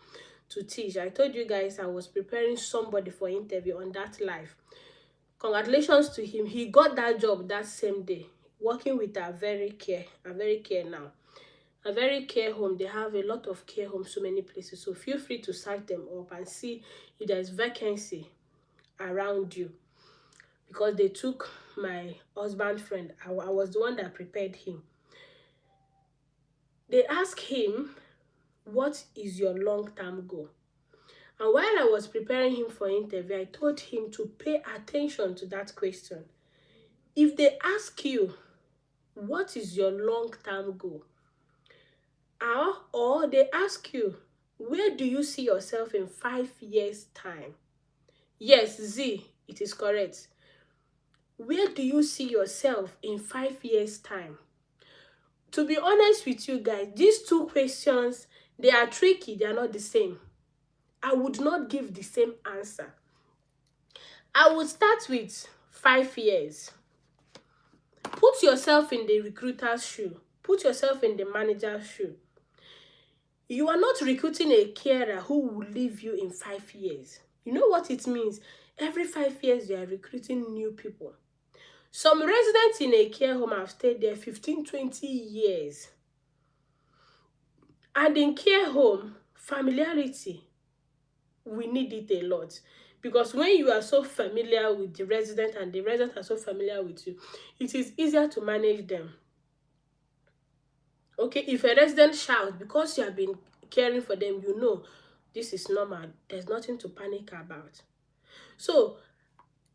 to teach. I told you guys I was preparing somebody for interview on that live. Congratulations to him. He got that job that same day, working with a very care now. A very care home. They have a lot of care homes, so many places. So feel free to search them up and see if there's vacancy around you. Because they took my husband friend. I was the one that prepared him. They asked him, what is your long-term goal? And while I was preparing him for interview, I told him to pay attention to that question. If they ask you, what is your long-term goal? Or they ask you, where do you see yourself in 5 years' time? Yes, Z, it is correct. Where do you see yourself in 5 years' time? To be honest with you guys, these two questions, they are tricky. They are not the same. I would not give the same answer. I would start with 5 years. Put yourself in the recruiter's shoe. Put yourself in the manager's shoe. You are not recruiting a carer who will leave you in 5 years. You know what it means? Every 5 years, you are recruiting new people. Some residents in a care home have stayed there 15, 20 years. And in care home, familiarity we need it a lot. Because when you are so familiar with the resident and the residents are so familiar with you, it is easier to manage them. Okay, if a resident shouts because you have been caring for them, you know this is normal. There's nothing to panic about. So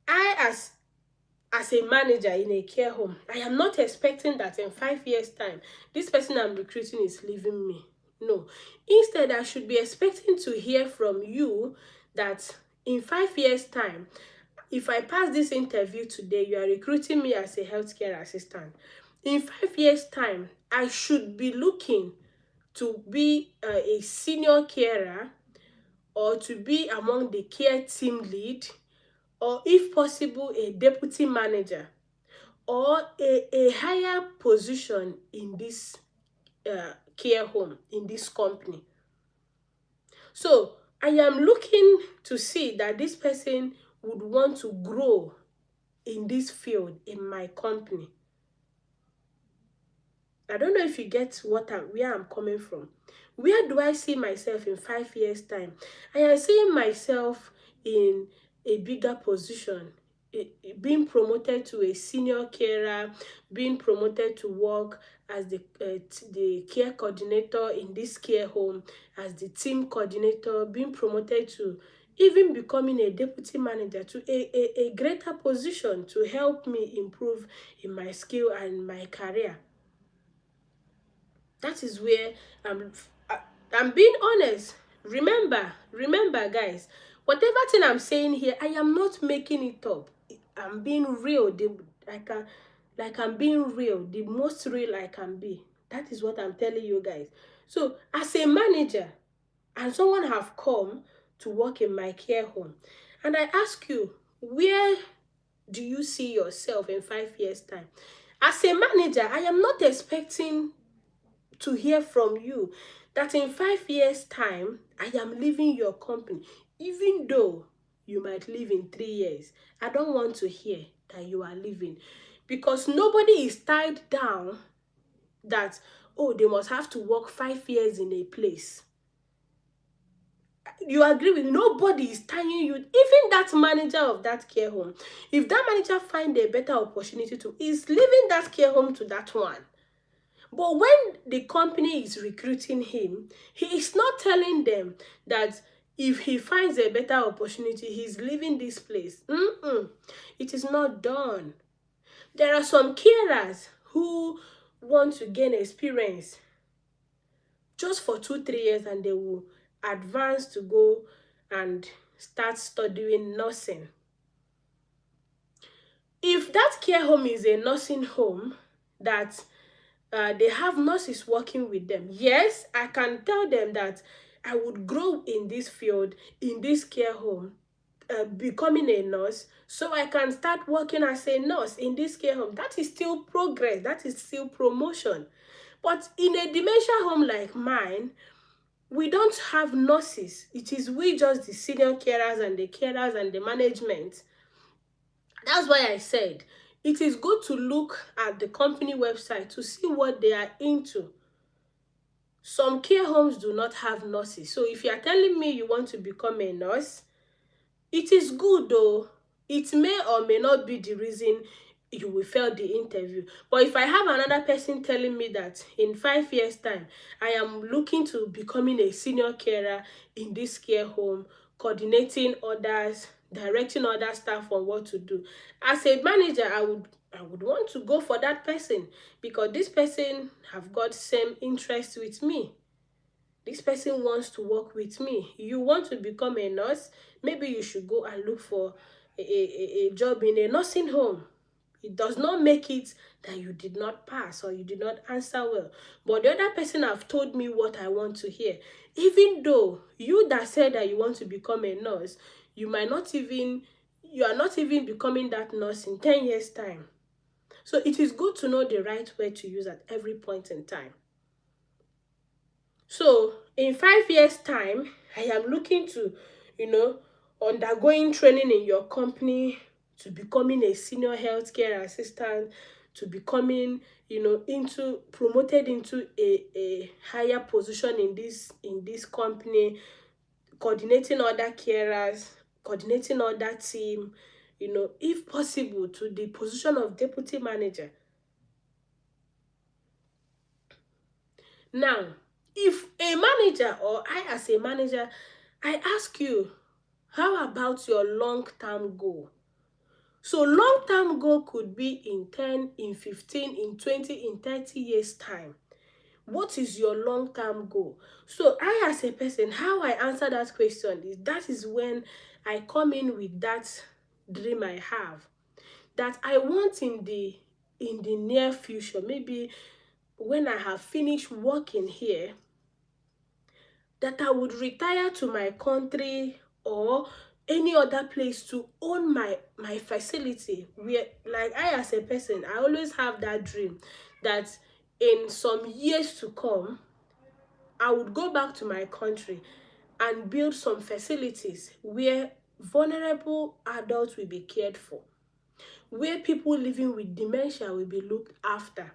I, as a manager in a care home, I am not expecting that in 5 years' time, this person I'm recruiting is leaving me. No. Instead, I should be expecting to hear from you that in 5 years' time, if I pass this interview today, you are recruiting me as a healthcare assistant. In 5 years' time, I should be looking to be a senior carer, or to be among the care team lead, or if possible, a deputy manager, or a higher position in this care home, in this company. So I am looking to see that this person would want to grow in this field in my company. I don't know if you get where I'm coming from. Where do I see myself in 5 years' time? I am seeing myself in a bigger position, being promoted to a senior carer, being promoted to work as the care coordinator in this care home, as the team coordinator, being promoted to even becoming a deputy manager, to a greater position to help me improve in my skill and my career. That is where I'm being honest. Remember, guys, whatever thing I'm saying here, I am not making it up. I'm being real. Like I'm being real, the most real I can be. That is what I'm telling you guys. So, as a manager, and someone have come to work in my care home, and I ask you, where do you see yourself in 5 years' time? As a manager, I am not expecting to hear from you that in 5 years' time, I am leaving your company. Even though you might leave in 3 years, I don't want to hear that you are leaving, because nobody is tied down that, oh, they must have to work 5 years in a place. You agree with me? Nobody is tying you. Even that manager of that care home, if that manager find a better opportunity to, is leaving that care home to that one. But when the company is recruiting him, he is not telling them that if he finds a better opportunity, he's leaving this place. It is not done. There are some carers who want to gain experience just for 2-3 years, and they will advance to go and start studying nursing. If that care home is a nursing home that they have nurses working with them, yes, I can tell them that I would grow in this field, in this care home, becoming a nurse, so I can start working as a nurse in this care home. That is still progress, that is still promotion. But in a dementia home like mine, we don't have nurses. It is we, just the senior carers and the carers and the management. That's why I said it is good to look at the company website to see what they are into. Some care homes do not have nurses. So if you are telling me you want to become a nurse, it is good though. It may or may not be the reason you will fail the interview. But if I have another person telling me that in 5 years' time, I am looking to becoming a senior carer in this care home, coordinating others, directing other staff on what to do, as a manager, I would want to go for that person, because this person have got same interest with me. This person wants to work with me. You want to become a nurse, maybe you should go and look for a job in a nursing home. It does not make it that you did not pass or you did not answer well. But the other person have told me what I want to hear. Even though you that said that you want to become a nurse, you are not even becoming that nurse in 10 years' time. So it is good to know the right word to use at every point in time. So in 5 years' time, I am looking to, undergoing training in your company, to becoming a senior healthcare assistant, to becoming, promoted into a higher position in this company, coordinating other carers, coordinating other team, if possible, to the position of deputy manager. Now, if a manager or I as a manager, I ask you, how about your long-term goal? So long-term goal could be in 10, in 15, in 20, in 30 years time. What is your long-term goal? So I as a person, how I answer that question is, that is when I come in with that dream I have, that I want in the near future, maybe when I have finished working here, that I would retire to my country or any other place to own my facility, where, like, I as a person, I always have that dream that in some years to come I would go back to my country and build some facilities where vulnerable adults will be cared for, where people living with dementia will be looked after.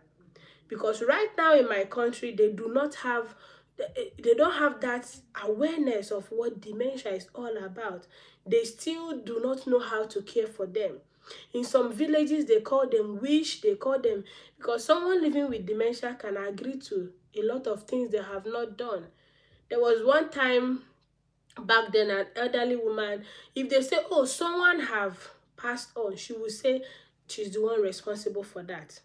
Because right now in my country, they don't have that awareness of what dementia is all about. They still do not know how to care for them. In some villages, they call them wish, they call them, because someone living with dementia can agree to a lot of things they have not done. There was one time back then, an elderly woman, if they say, oh, someone have passed on, she will say she's the one responsible for that.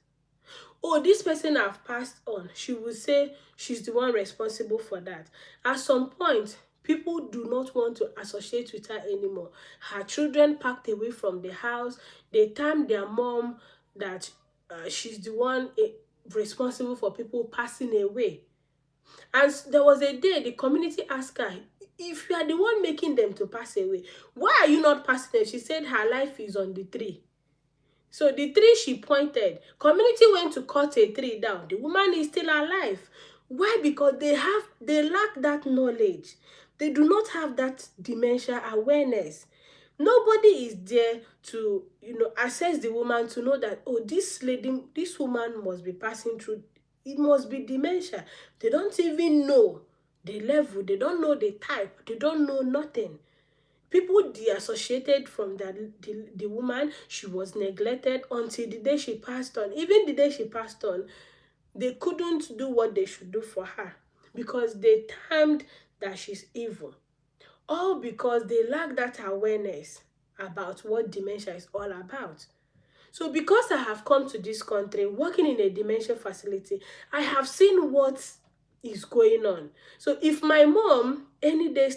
Oh, this person have passed on, she will say she's the one responsible for that. At some point, people do not want to associate with her anymore. Her children packed away from the house. They termed their mom that she's the one responsible for people passing away. And there was a day the community asked her, if you are the one making them to pass away, why are you not passing away? She said her life is on the tree. So the tree she pointed, community went to cut a tree down. The woman is still alive. Why? Because they lack that knowledge. They do not have that dementia awareness. Nobody is there to, assess the woman to know that, oh, this woman must be passing through, it must be dementia. They don't even know the level, they don't know the type, they don't know nothing. People de-associated from the woman. She was neglected until the day she passed on. Even the day she passed on, they couldn't do what they should do for her because they termed that she's evil. All because they lack that awareness about what dementia is all about. So because I have come to this country, working in a dementia facility, I have seen what is going on. So if my mom any day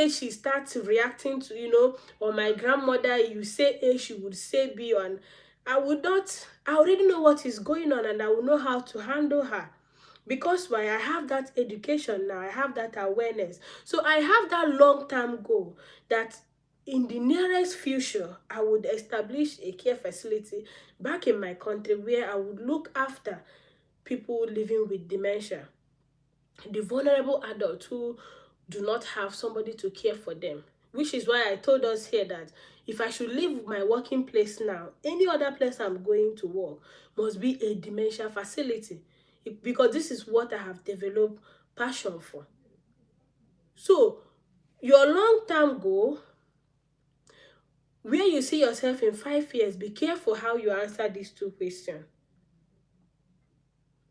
she starts reacting to, or my grandmother, you say A, she would say B, and I already know what is going on and I will know how to handle her. Because why? I have that education now, I have that awareness. So I have that long-term goal that in the nearest future, I would establish a care facility back in my country where I would look after people living with dementia, the vulnerable adults who do not have somebody to care for them. Which is why I told us here that if I should leave my working place now, any other place I'm going to work must be a dementia facility, because this is what I have developed passion for. So your long-term goal, where you see yourself in 5 years, be careful how you answer these two questions.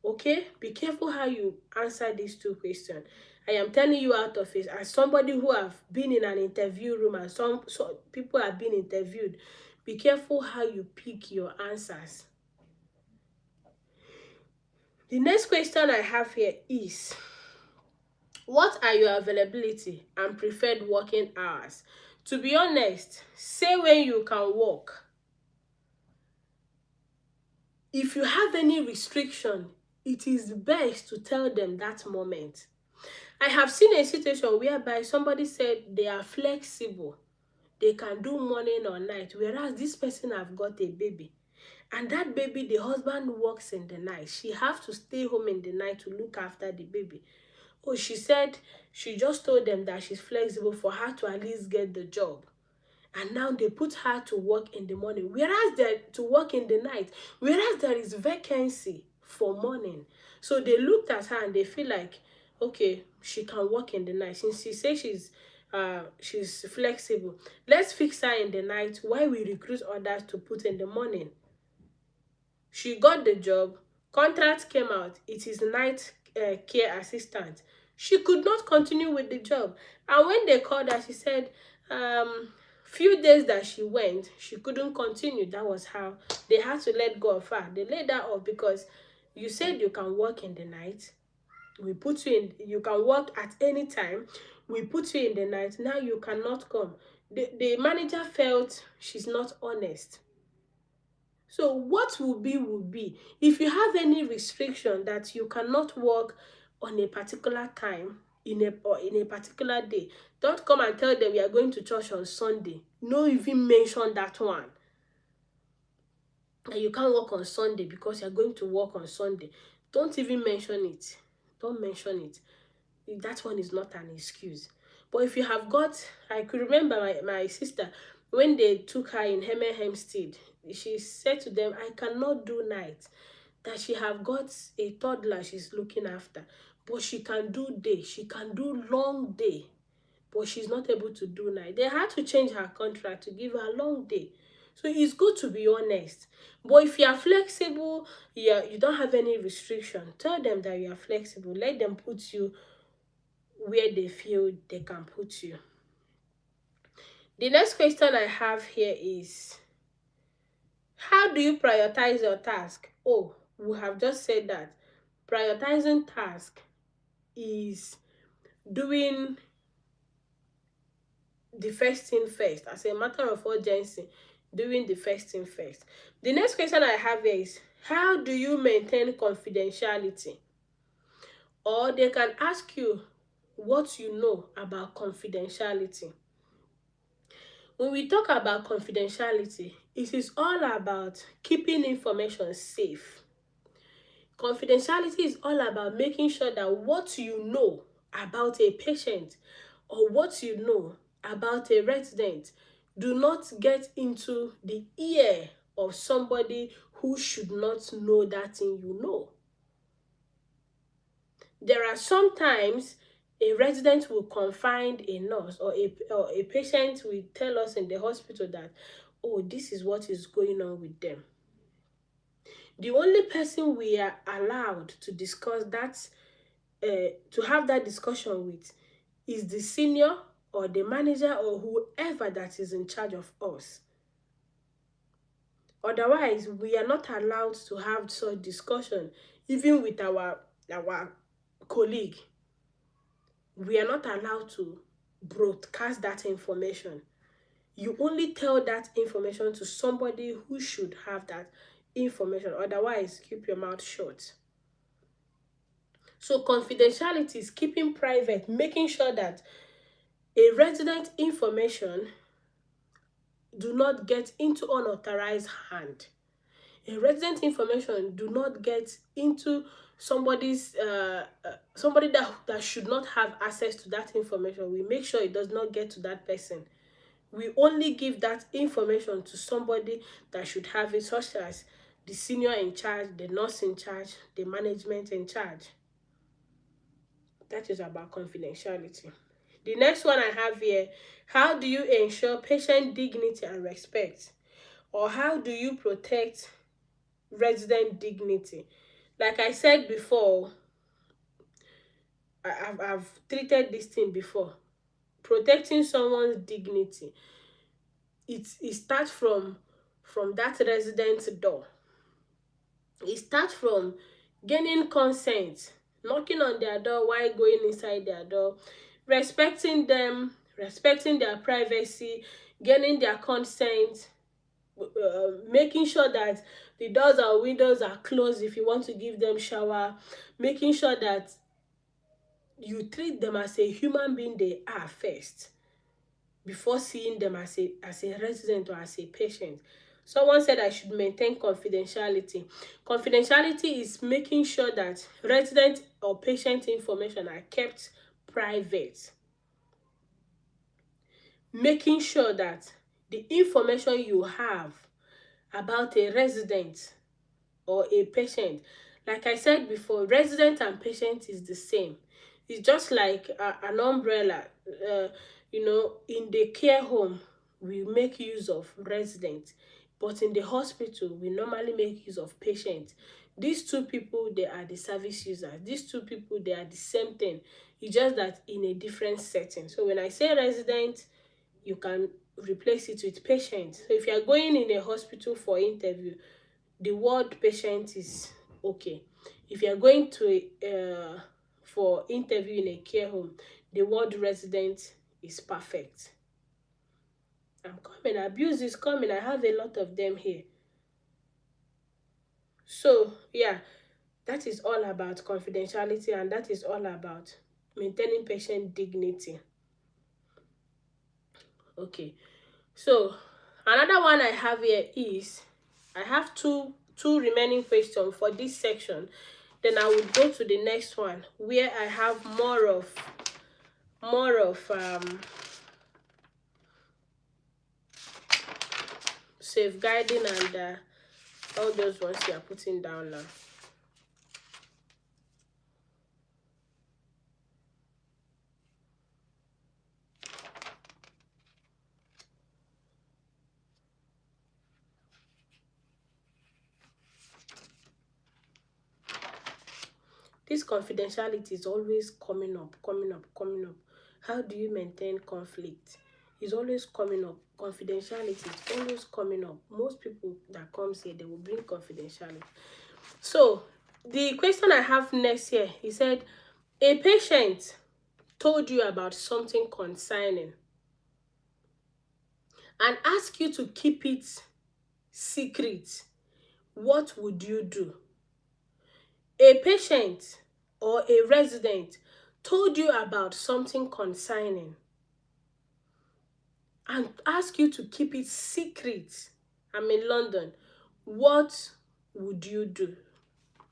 Okay? Be careful how you answer these two questions. I am telling you out of it, as somebody who have been in an interview room and some people have been interviewed, be careful how you pick your answers. The next question I have here is, what are your availability and preferred working hours? To be honest, say when you can work. If you have any restriction, it is best to tell them that moment. I have seen a situation whereby somebody said they are flexible. They can do morning or night, whereas this person have got a baby. And that baby, the husband works in the night. She have to stay home in the night to look after the baby. Oh, she said she just told them that she's flexible for her to at least get the job. And now they put her to work in the morning, whereas to work in the night, whereas there is vacancy for morning. So they looked at her and they feel like, okay, she can work in the night. Since she says she's flexible, let's fix her in the night while we recruit others to put in the morning. She got the job, contract came out, it is night care assistant. She could not continue with the job. And when they called her, she said, few days that she went, she couldn't continue. That was how they had to let go of her. They laid her off because you said you can work in the night. We put you in, you can work at any time. We put you in the night. Now you cannot come. The manager felt she's not honest. So what will be. If you have any restriction that you cannot work on a particular time in a particular day, don't come and tell them we are going to church on Sunday. No, even mention that one. And you can't work on Sunday because you're going to work on Sunday. Don't even mention it. Don't mention it. That one is not an excuse. But if you have got, I could remember my sister, when they took her in Hempstead, she said to them, I cannot do night. That she have got a toddler she's looking after. But she can do day. She can do long day. But she's not able to do night. They had to change her contract to give her a long day. So it's good to be honest. But if you are flexible, you don't have any restriction, tell them that you are flexible. Let them put you where they feel they can put you. The next question I have here is, how do you prioritize your task? Oh, we have just said that prioritizing task is doing the first thing first, as a matter of urgency, doing the first thing first. The next question I have here is, how do you maintain confidentiality? Or they can ask you what you know about confidentiality. When we talk about confidentiality, it is all about keeping information safe. Confidentiality is all about making sure that what you know about a patient or what you know about a resident do not get into the ear of somebody who should not know that thing you know. There are sometimes a resident will confide a nurse, or a patient will tell us in the hospital that, oh, this is what is going on with them. The only person we are allowed to discuss that, to have that discussion with, is the senior or the manager or whoever that is in charge of us. Otherwise, we are not allowed to have such discussion, even with our colleague. We are not allowed to broadcast that information. You only tell that information to somebody who should have that information. Otherwise, keep your mouth shut. So confidentiality is keeping private, making sure that a resident information do not get into unauthorized hand. A resident information do not get into somebody's somebody that should not have access to that information. We make sure it does not get to that person. We only give that information to somebody that should have it, such as the senior in charge, the nurse in charge, the management in charge. That is about confidentiality. The next one I have here, how do you ensure patient dignity and respect? Or how do you protect resident dignity? Like I said before, I've treated this thing before. Protecting someone's dignity, it starts from that resident's door. It starts from gaining consent, knocking on their door while going inside their door, respecting them, respecting their privacy, gaining their consent, making sure that the doors and windows are closed if you want to give them shower, making sure that you treat them as a human being they are first, before seeing them as a resident or as a patient. Someone said I should maintain confidentiality. Confidentiality is making sure that resident or patient information are kept private. Making sure that the information you have about a resident or a patient, like I said before, resident and patient is the same. It's just like an umbrella. You know, in the care home, we make use of residents, but in the hospital, we normally make use of patients. These two people, they are the service users. These two people, they are the same thing. It's just that in a different setting. So when I say resident, you can replace it with patient. So if you are going in a hospital for interview, the word patient is okay. If you are going to for interview in a care home, the word resident is perfect. I'm coming. Abuse is coming. I have a lot of them here. So yeah, that is all about confidentiality, and that is all about maintaining patient dignity. Okay. So another one I have here is, I have two remaining questions for this section. Then I will go to the next one where I have more of safeguarding and all those ones you are putting down now. This confidentiality is always coming up, coming up, coming up. How do you maintain conflict? It's always coming up. Confidentiality is always coming up. Most people that comes here, they will bring confidentiality. So the question I have next here, he said, a patient told you about something concerning and ask you to keep it secret. What would you do? A patient or a resident told you about something concerning and ask you to keep it secret. I'm in London. What would you do?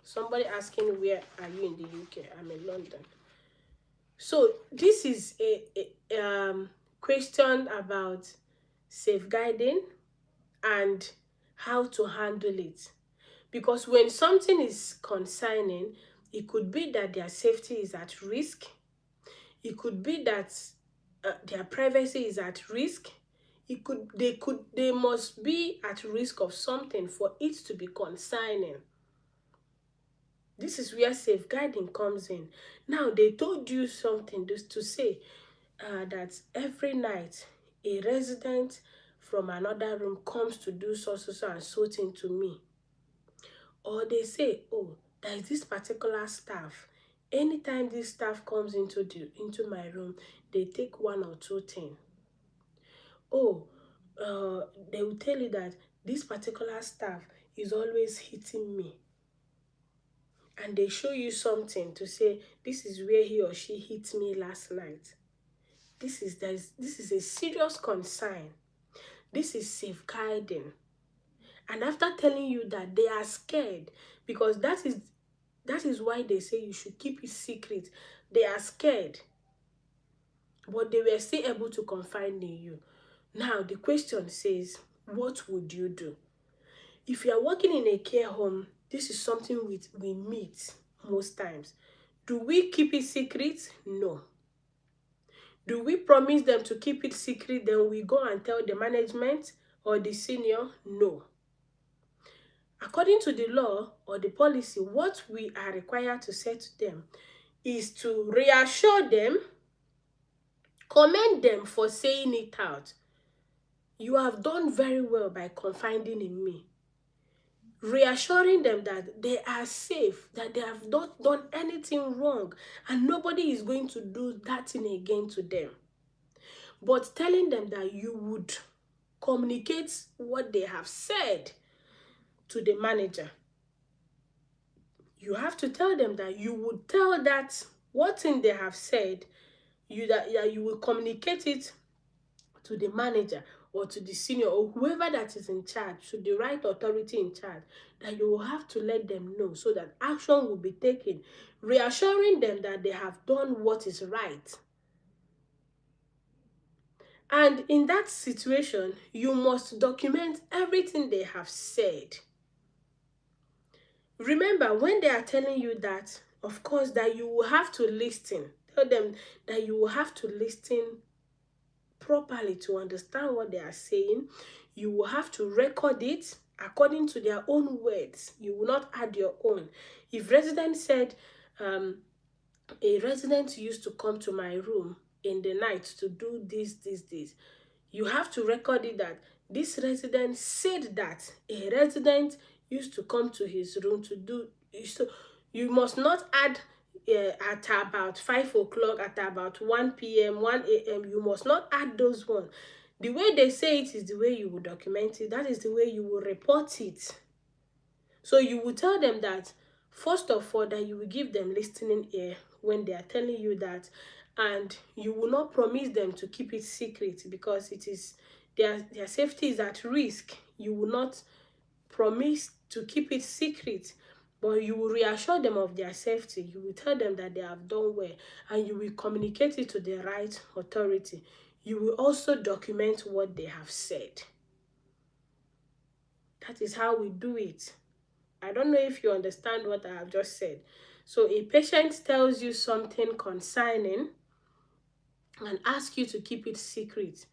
Somebody asking, where are you in the UK? I'm in London. So this is a question about safeguarding and how to handle it. Because when something is concerning, it could be that their safety is at risk. It could be that their privacy is at risk. They must be at risk of something for it to be concerning. This is where safeguarding comes in. Now, they told you something just to say that every night a resident from another room comes to do so and so thing to me. Or they say, oh, there is this particular staff. Anytime this staff comes into my room, they take one or two things. Oh, they will tell you that this particular staff is always hitting me. And they show you something to say, this is where he or she hit me last night. This is a serious concern. This is safeguarding. And after telling you that, they are scared, because that is why they say you should keep it secret. They are scared, but they were still able to confide in you. Now the question says, what would you do? If you are working in a care home, this is something we meet most times. Do we keep it secret? No. Do we promise them to keep it secret, then we go and tell the management or the senior? No. According to the law or the policy, what we are required to say to them is to reassure them, commend them for saying it out. You have done very well by confiding in me. Reassuring them that they are safe, that they have not done anything wrong, and nobody is going to do that thing again to them. But telling them that you would communicate what they have said to the manager. You have to tell them that you would tell that what thing they have said, that you will communicate it to the manager or to the senior or whoever that is in charge, to the right authority in charge, that you will have to let them know so that action will be taken, reassuring them that they have done what is right. And in that situation, you must document everything they have said. Remember, when they are telling you that, of course, that you will have to listen. tell them that you will have to listen properly to understand what they are saying. You will have to record it according to their own words. You will not add your own. If resident said, a resident used to come to my room in the night to do this, you have to record it that this resident said that a resident used to come to his room to do. So you must not add at about 5 o'clock, at about 1 p.m., 1 a.m. You must not add those ones. The way they say it is the way you will document it. That is the way you will report it. So you will tell them that, first of all, that you will give them listening ear when they are telling you that, and you will not promise them to keep it secret because it is their safety is at risk. You will not promise to keep it secret, but you will reassure them of their safety. You will tell them that they have done well, and you will communicate it to the right authority. You will also document what they have said. That is how we do it. I don't know if you understand what I have just said. So a patient tells you something concerning and asks you to keep it secret.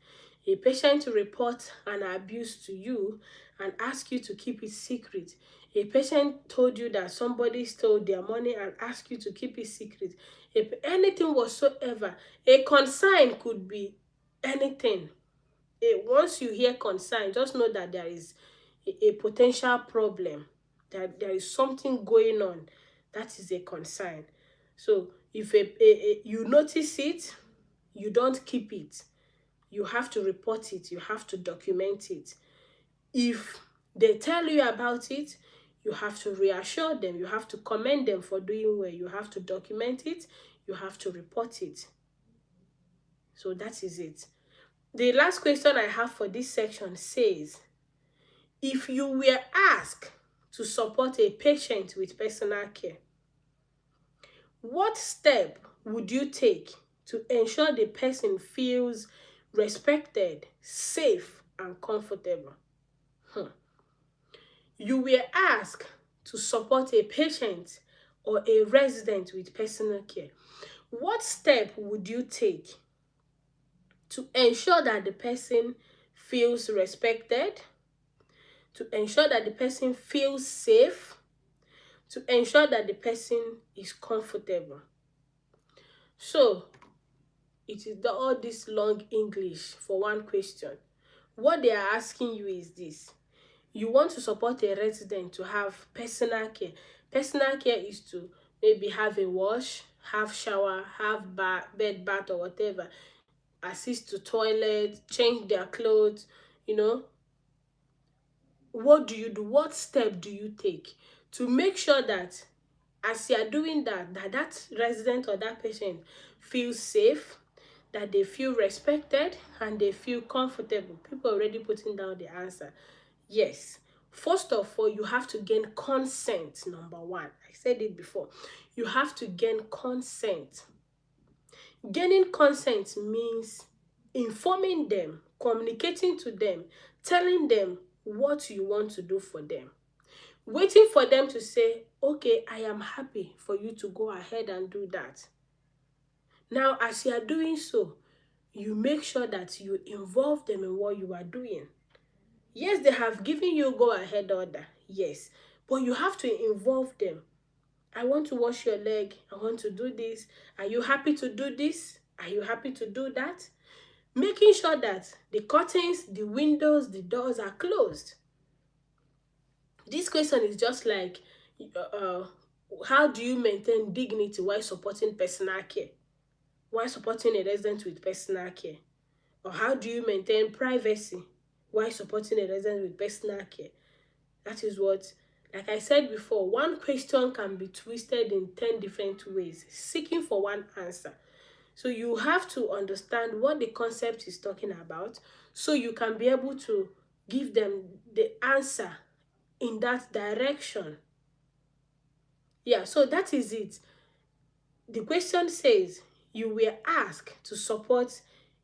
A patient reports an abuse to you and asks you to keep it secret. A patient told you that somebody stole their money and asked you to keep it secret. If anything whatsoever, a concern could be anything. Once you hear concern, just know that there is a potential problem, that there is something going on. That is a concern. So if you notice it, you don't keep it. You have to report it. You have to document it. If they tell you about it, you have to reassure them. You have to commend them for doing well. You have to document it. You have to report it. So that is it. The last question I have for this section says, if you were asked to support a patient with personal care, what step would you take to ensure the person feels respected, safe, and comfortable? You were asked to support a patient or a resident with personal care. What step would you take to ensure that the person feels respected, to ensure that the person feels safe, to ensure that the person is comfortable? So, it is all this long English for one question. What they are asking you is this. You want to support a resident to have personal care. Personal care is to maybe have a wash, have shower, have bed bath or whatever, assist to toilet, change their clothes, What do you do? What step do you take to make sure that as you are doing that, that resident or that patient feels safe, that they feel respected, and they feel comfortable? People already putting down the answer. Yes. First of all, you have to gain consent, number one. I said it before. You have to gain consent. Gaining consent means informing them, communicating to them, telling them what you want to do for them. Waiting for them to say, okay, I am happy for you to go ahead and do that. Now, as you are doing so, you make sure that you involve them in what you are doing. Yes, they have given you go-ahead order, yes, but you have to involve them. I want to wash your leg. I want to do this. Are you happy to do this? Are you happy to do that? Making sure that the curtains, the windows, the doors are closed. This question is just like, how do you maintain dignity while supporting personal care? While supporting a resident with personal care? Or how do you maintain privacy while supporting a resident with personal care? That is what, like I said before, one question can be twisted in 10 different ways, seeking for one answer. So you have to understand what the concept is talking about so you can be able to give them the answer in that direction. Yeah, so that is it. The question says, you were asked to support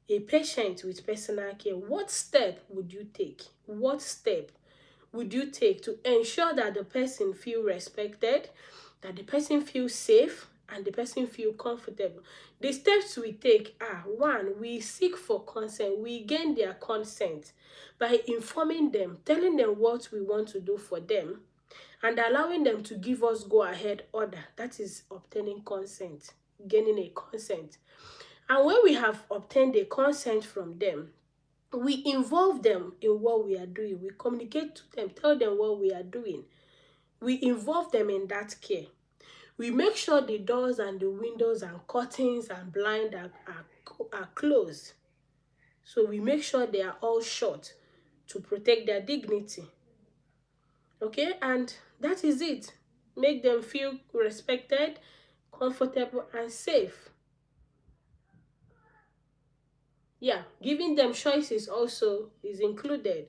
a patient with personal care. What step would you take? What step would you take to ensure that the person feels respected, that the person feels safe, and the person feel comfortable. The steps we take are: one, we seek for consent. We gain their consent by informing them, telling them what we want to do for them, and allowing them to give us go-ahead order. That is obtaining consent, gaining a consent. And when we have obtained a consent from them, we involve them in what we are doing. We communicate to them, tell them what we are doing. We involve them in that care. We make sure the doors and the windows and curtains and blind are closed. So we make sure they are all shut to protect their dignity. Okay, and that is it. Make them feel respected, comfortable, and safe. Yeah, giving them choices also is included.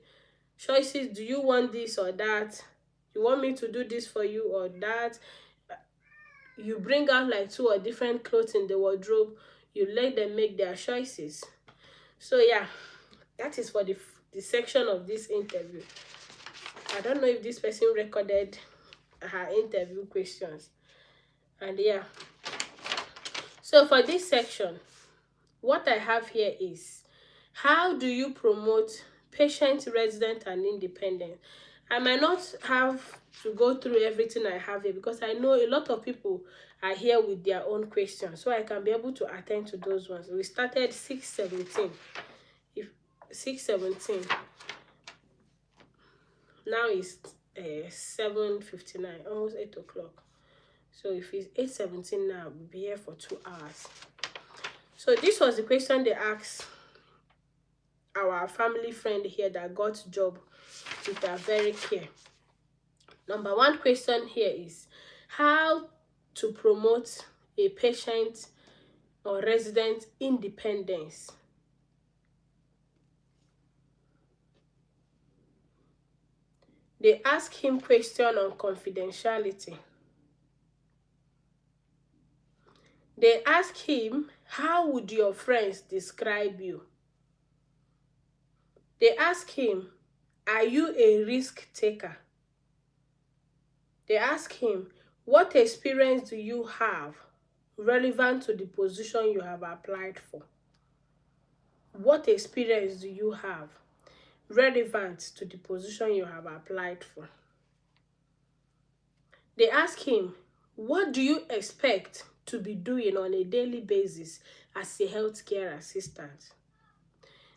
Choices: do you want this or that? You want me to do this for you or that? You bring out like 2 or different clothes in the wardrobe. You let them make their choices. So yeah, that is for the section of this interview. I don't know if this person recorded her interview questions. And yeah, so for this section, what I have here is: how do you promote patient, resident, and independent? I might not have to go through everything I have here because I know a lot of people are here with their own questions, so I can be able to attend to those ones. We started 6:17. If 6:17, now it's 7:59, almost 8 o'clock. So if it's 8:17 now, we'll be here for 2 hours. So this was the question they asked our family friend here that got job with our very care. Number 1 question here is: how to promote a patient or resident independence? They ask him question on confidentiality. They ask him, how would your friends describe you? They ask him, are you a risk taker? They ask him, what experience do you have relevant to the position you have applied for? What experience do you have relevant to the position you have applied for? They ask him, what do you expect to be doing on a daily basis as a healthcare assistant?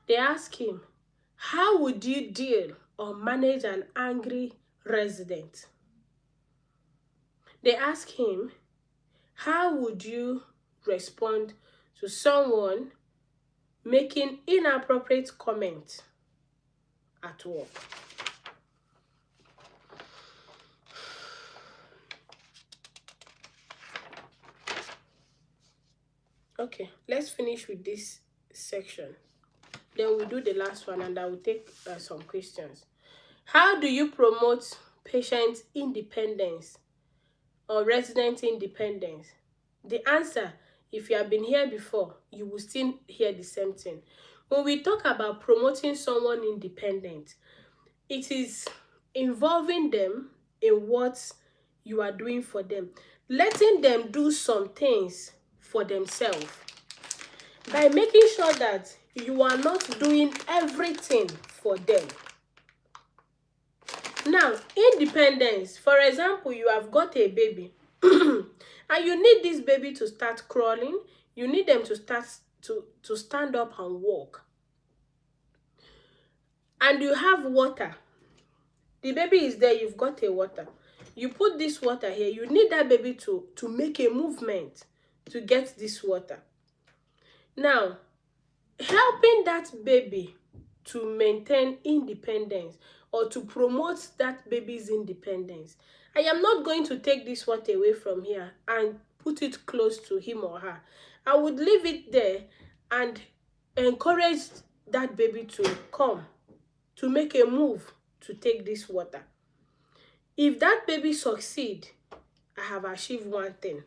They ask him, how would you deal or manage an angry resident? They ask him, how would you respond to someone making inappropriate comments at work? Okay, let's finish with this section. Then we'll do the last one and I will take some questions. How do you promote patient independence or resident independence? The answer, if you have been here before, you will still hear the same thing. When we talk about promoting someone independent, it is involving them in what you are doing for them, letting them do some things for themselves, by making sure that you are not doing everything for them. Now, independence, for example, you have got a baby and you need this baby to start crawling. You need them to start to stand up and walk. And you have water. The baby is there, you've got a water. You put this water here. You need that baby to make a movement to get this water. Now, helping that baby to maintain independence or to promote that baby's independence. I am not going to take this water away from here and put it close to him or her. I would leave it there and encourage that baby to come, to make a move to take this water. If that baby succeeds, I have achieved one thing.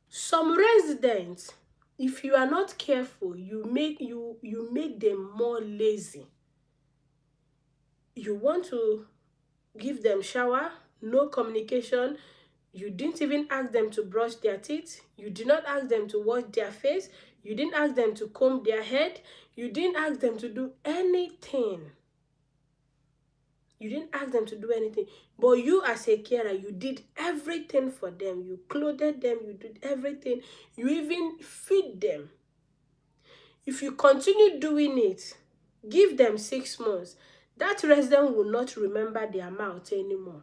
Some residents, if you are not careful, you make them more lazy. You want to give them shower, no communication. You didn't even ask them to brush their teeth. You did not ask them to wash their face. You didn't ask them to comb their head. You didn't ask them to do anything. You didn't ask them to do anything. But you as a carer, you did everything for them. You clothed them. You did everything. You even feed them. If you continue doing it, give them 6 months. That resident will not remember their mouth anymore.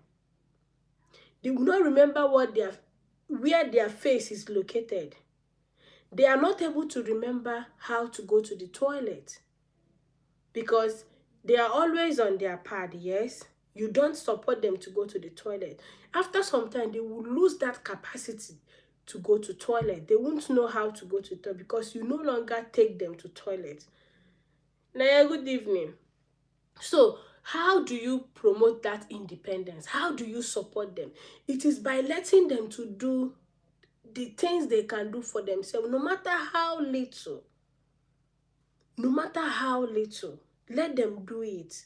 They will not remember where their face is located. They are not able to remember how to go to the toilet because they are always on their pad, yes? You don't support them to go to the toilet. After some time, they will lose that capacity to go to toilet. They won't know how to go to the toilet because you no longer take them to toilet. Naya, good evening. So, how do you promote that independence? How do you support them? It is by letting them to do the things they can do for themselves, no matter how little. No matter how little, let them do it.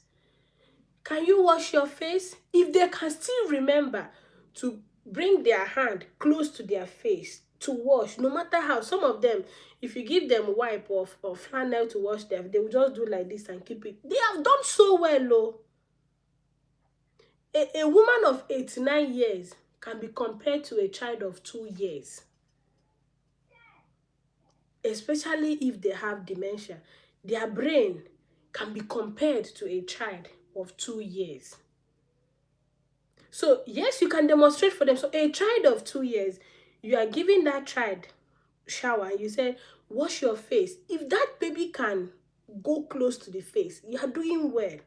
Can you wash your face? If they can still remember to bring their hand close to their face to wash, no matter how, some of them, if you give them wipe or flannel to wash them, they will just do like this and keep it. They have done so well, though. A woman of 89 years can be compared to a child of 2 years. Especially if they have dementia. Their brain can be compared to a child of 2 years. So, yes, you can demonstrate for them. So, a child of 2 years, you are giving that child shower. You say, wash your face. If that baby can go close to the face, you are doing well.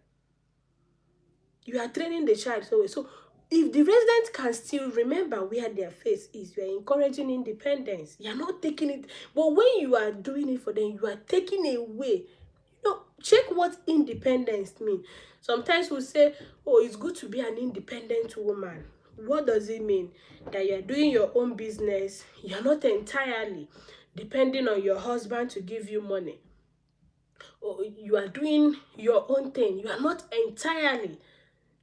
You are training the child so well. So, if the resident can still remember where their face is, you are encouraging independence. You are not taking it. But when you are doing it for them, you are taking away. Check what independence means. Sometimes we say, oh, it's good to be an independent woman. What does it mean? That you are doing your own business. You are not entirely depending on your husband to give you money. Or you are doing your own thing. You are not entirely,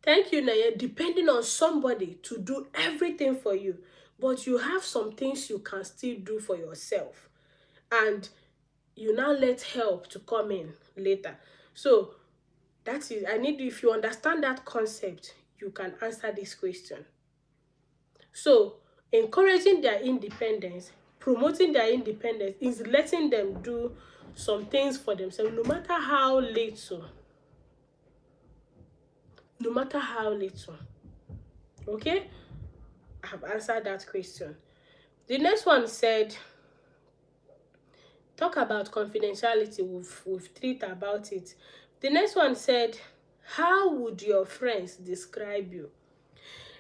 thank you, Naya, depending on somebody to do everything for you. But you have some things you can still do for yourself. And you now let help to come in later. So that is, I need you, if you understand that concept, you can answer this question. So encouraging their independence, promoting their independence is letting them do some things for themselves, no matter how little. No matter how little. Okay? I have answered that question. The next one said, talk about confidentiality. We've treated about it. The next one said, how would your friends describe you?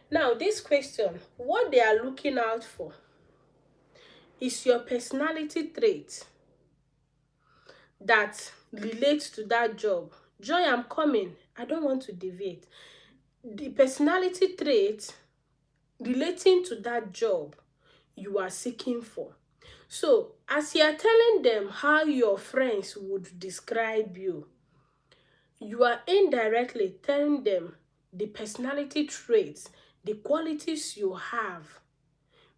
Now, this question, what they are looking out for is your personality trait that relates to that job. Joy, I'm coming. I don't want to deviate. The personality trait relating to that job you are seeking for. So, as you are telling them how your friends would describe you, you are indirectly telling them the personality traits, the qualities you have.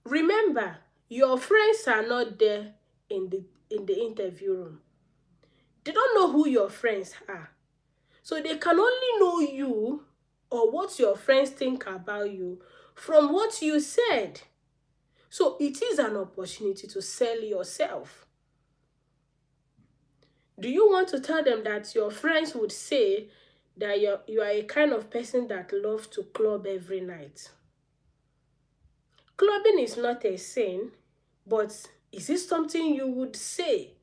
Remember, your friends are not there in the interview room. They don't know who your friends are. So they can only know you or what your friends think about you from what you said. So it is an opportunity to sell yourself. Do you want to tell them that your friends would say that you are a kind of person that loves to club every night? Clubbing is not a sin, but is it something you would say?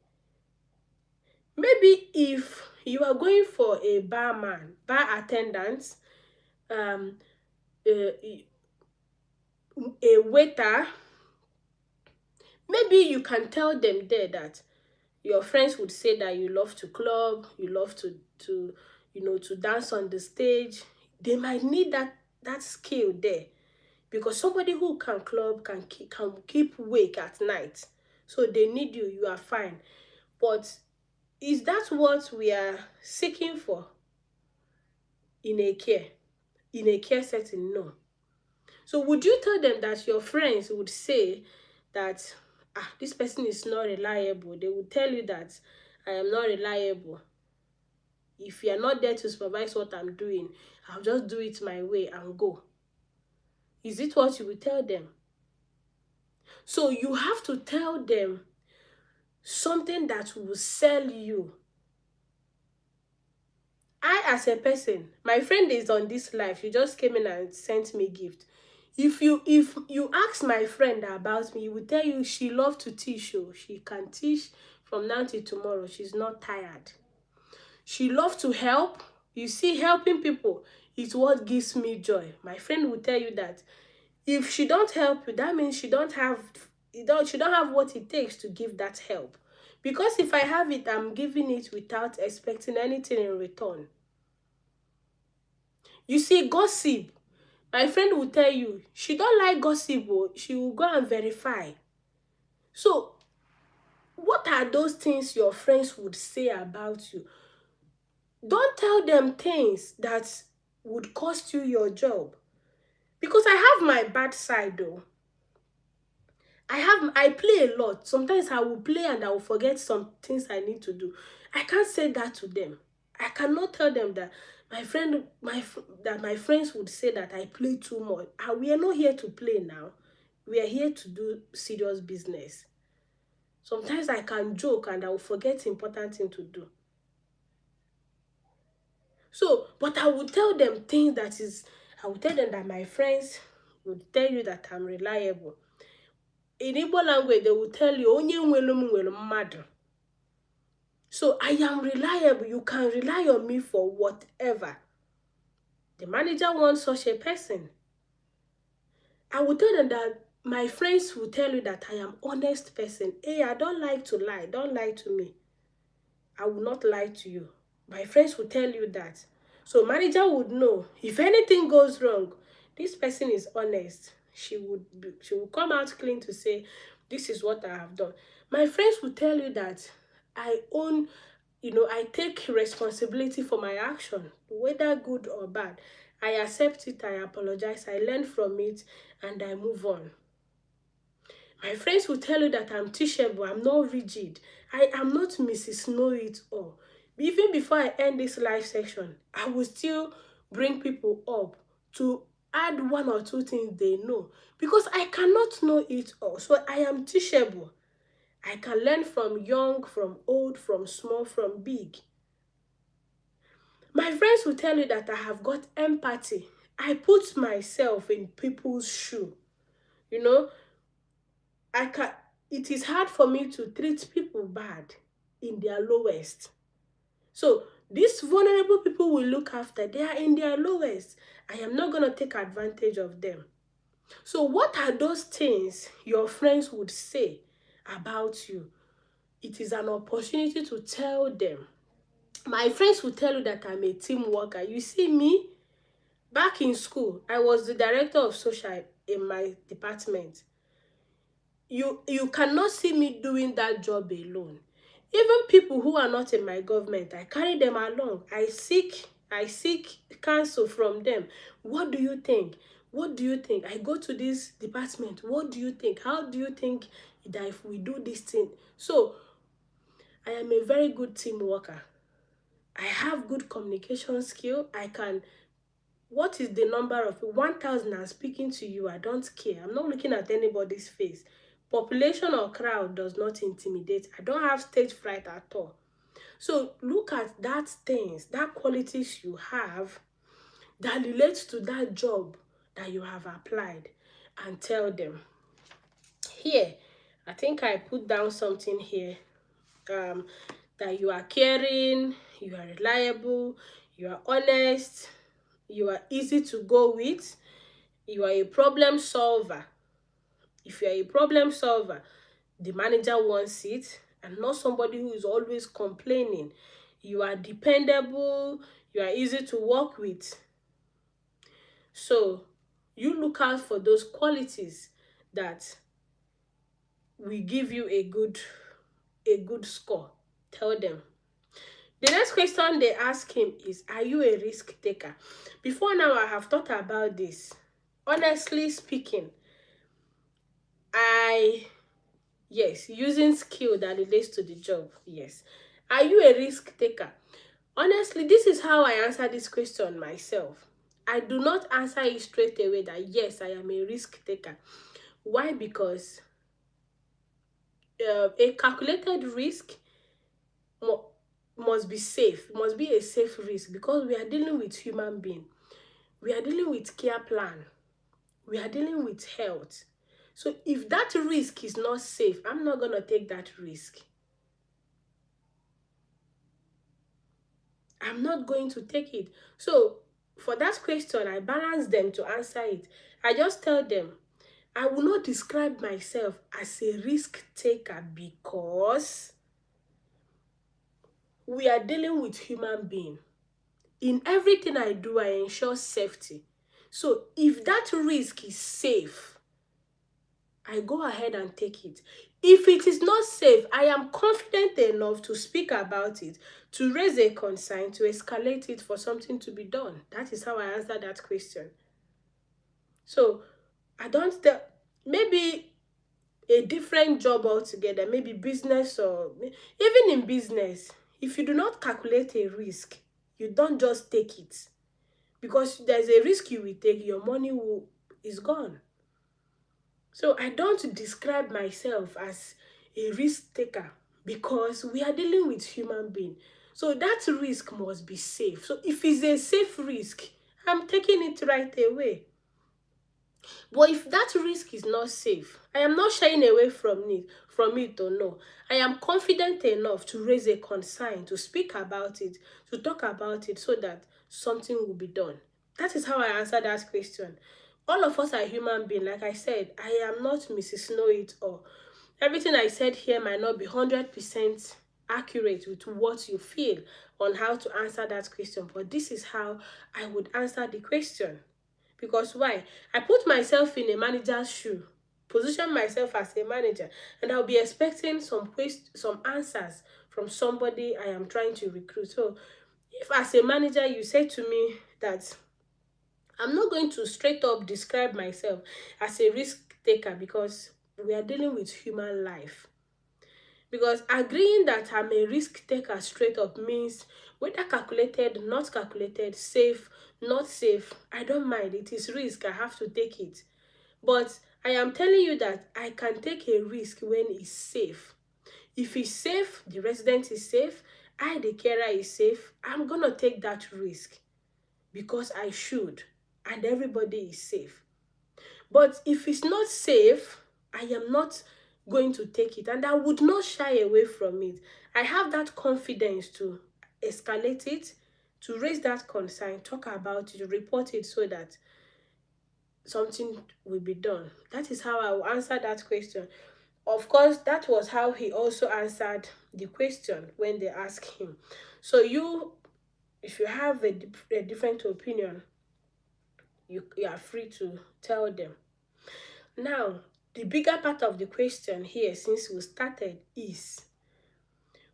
Maybe if you are going for a barman, bar attendant, a waiter, maybe you can tell them there that your friends would say that you love to club, you love to dance on the stage. They might need that skill there, because somebody who can club can keep awake at night. So they need you. You are fine. But is that what we are seeking for in a care setting? No. So would you tell them that your friends would say that, this person is not reliable? They would tell you that I am not reliable. If you are not there to supervise what I'm doing, I'll just do it my way and go. Is it what you will tell them? So you have to tell them something that will sell you. I, as a person, my friend is on this life. She just came in and sent me gift. If you ask my friend about me, he will tell you she loves to teach. Oh, she can teach from now till tomorrow. She's not tired. She loves to help. You see, helping people is what gives me joy. My friend will tell you that if she don't help you, that means she don't have what it takes to give that help. Because if I have it, I'm giving it without expecting anything in return. You see, gossip. My friend will tell you she don't like gossip, but she will go and verify. So, what are those things your friends would say about you? Don't tell them things that would cost you your job. Because I have my bad side though. I play a lot. Sometimes I will play and I will forget some things I need to do. I can't say that to them. I cannot tell them that my friends would say that I play too much. We are not here to play now. We are here to do serious business. Sometimes I can joke and I will forget important thing to do. So, but I will tell them things I will tell them that my friends would tell you that I'm reliable. In Igbo language, they will tell you, onye nwelu m nwelu mmadụ. So I am reliable. You can rely on me for whatever. The manager wants such a person. I will tell them that my friends will tell you that I am honest person. Hey, I don't like to lie. Don't lie to me. I will not lie to you. My friends will tell you that. So manager would know if anything goes wrong, this person is honest. She will come out clean to say, this is what I have done. My friends will tell you that I take responsibility for my action, whether good or bad. I accept it, I apologize, I learn from it, and I move on. My friends will tell you that I'm teachable, I'm not rigid. I am not Mrs. Know-it-all. Even before I end this live section, I will still bring people up to add one or two things they know. Because I cannot know it all. So I am teachable. I can learn from young, from old, from small, from big. My friends will tell you that I have got empathy. I put myself in people's shoe. You know, it is hard for me to treat people bad in their lowest. So these vulnerable people will look after. They are in their lowest. I am not going to take advantage of them. So what are those things your friends would say about you? It is an opportunity to tell them. My friends will tell you that I'm a team worker. You see me, back in school, I was the director of social in my department. You cannot see me doing that job alone. Even people who are not in my government, I carry them along. I seek counsel from them. What do you think? What do you think? I go to this department. What do you think? How do you think that if we do this thing? So I am a very good team worker. I have good communication skill. What is the number of 1,000 I'm speaking to you? I don't care. I'm not looking at anybody's face. Population or crowd does not intimidate. I don't have stage fright at all. So look at that qualities you have that relates to that job that you have applied and tell them. Here, I think I put down something here. That you are caring, you are reliable, you are honest, you are easy to go with, you are a problem solver. If you are a problem solver, the manager wants it, and not somebody who is always complaining. You are dependable, you are easy to work with. So you look out for those qualities that will give you a good score. Tell them. The next question they ask him is, are you a risk taker? Before now, I have thought about this. honestly speaking, yes, using skill that relates to the job, yes. Are you a risk taker? Honestly, this is how I answer this question myself. I do not answer it straight away that yes, I am a risk taker. Why? Because a calculated risk mu- must be safe, must be a safe risk, because we are dealing with human being. We are dealing with care plan. We are dealing with health. So if that risk is not safe, I'm not going to take that risk. I'm not going to take it. So for that question, I balance them to answer it. I just tell them, I will not describe myself as a risk taker because we are dealing with human being. In everything I do, I ensure safety. So if that risk is safe, I go ahead and take it. If it is not safe, I am confident enough to speak about it, to raise a concern, to escalate it for something to be done. That is how I answer that question. So I don't tell, maybe a different job altogether, maybe business, or even in business, if you do not calculate a risk, you don't just take it. Because there's a risk you will take, your money is gone. So I don't describe myself as a risk taker because we are dealing with human being. So that risk must be safe. So if it's a safe risk, I'm taking it right away. But if that risk is not safe, I am not shying away from it or no. I am confident enough to raise a concern, to speak about it, to talk about it so that something will be done. That is how I answer that question. All of us are human beings. Like I said, I am not Mrs. Know It All. Everything I said here might not be 100% accurate with what you feel on how to answer that question, but this is how I would answer the question. Because why? I put myself in a manager's shoe, position myself as a manager, and I'll be expecting some answers from somebody I am trying to recruit. So if as a manager you say to me that I'm not going to straight up describe myself as a risk taker because we are dealing with human life. Because agreeing that I'm a risk taker straight up means whether calculated, not calculated, safe, not safe, I don't mind. It is risk. I have to take it. But I am telling you that I can take a risk when it's safe. If it's safe, the resident is safe, I, the carer, is safe, I'm going to take that risk because I should, and everybody is safe. But if it's not safe, I am not going to take it, and I would not shy away from it. I have that confidence to escalate it, to raise that concern, talk about it, report it so that something will be done. That is how I will answer that question. Of course, that was how he also answered the question when they asked him. So you, if you have a different opinion, you are free to tell them. Now, the bigger part of the question here, since we started, is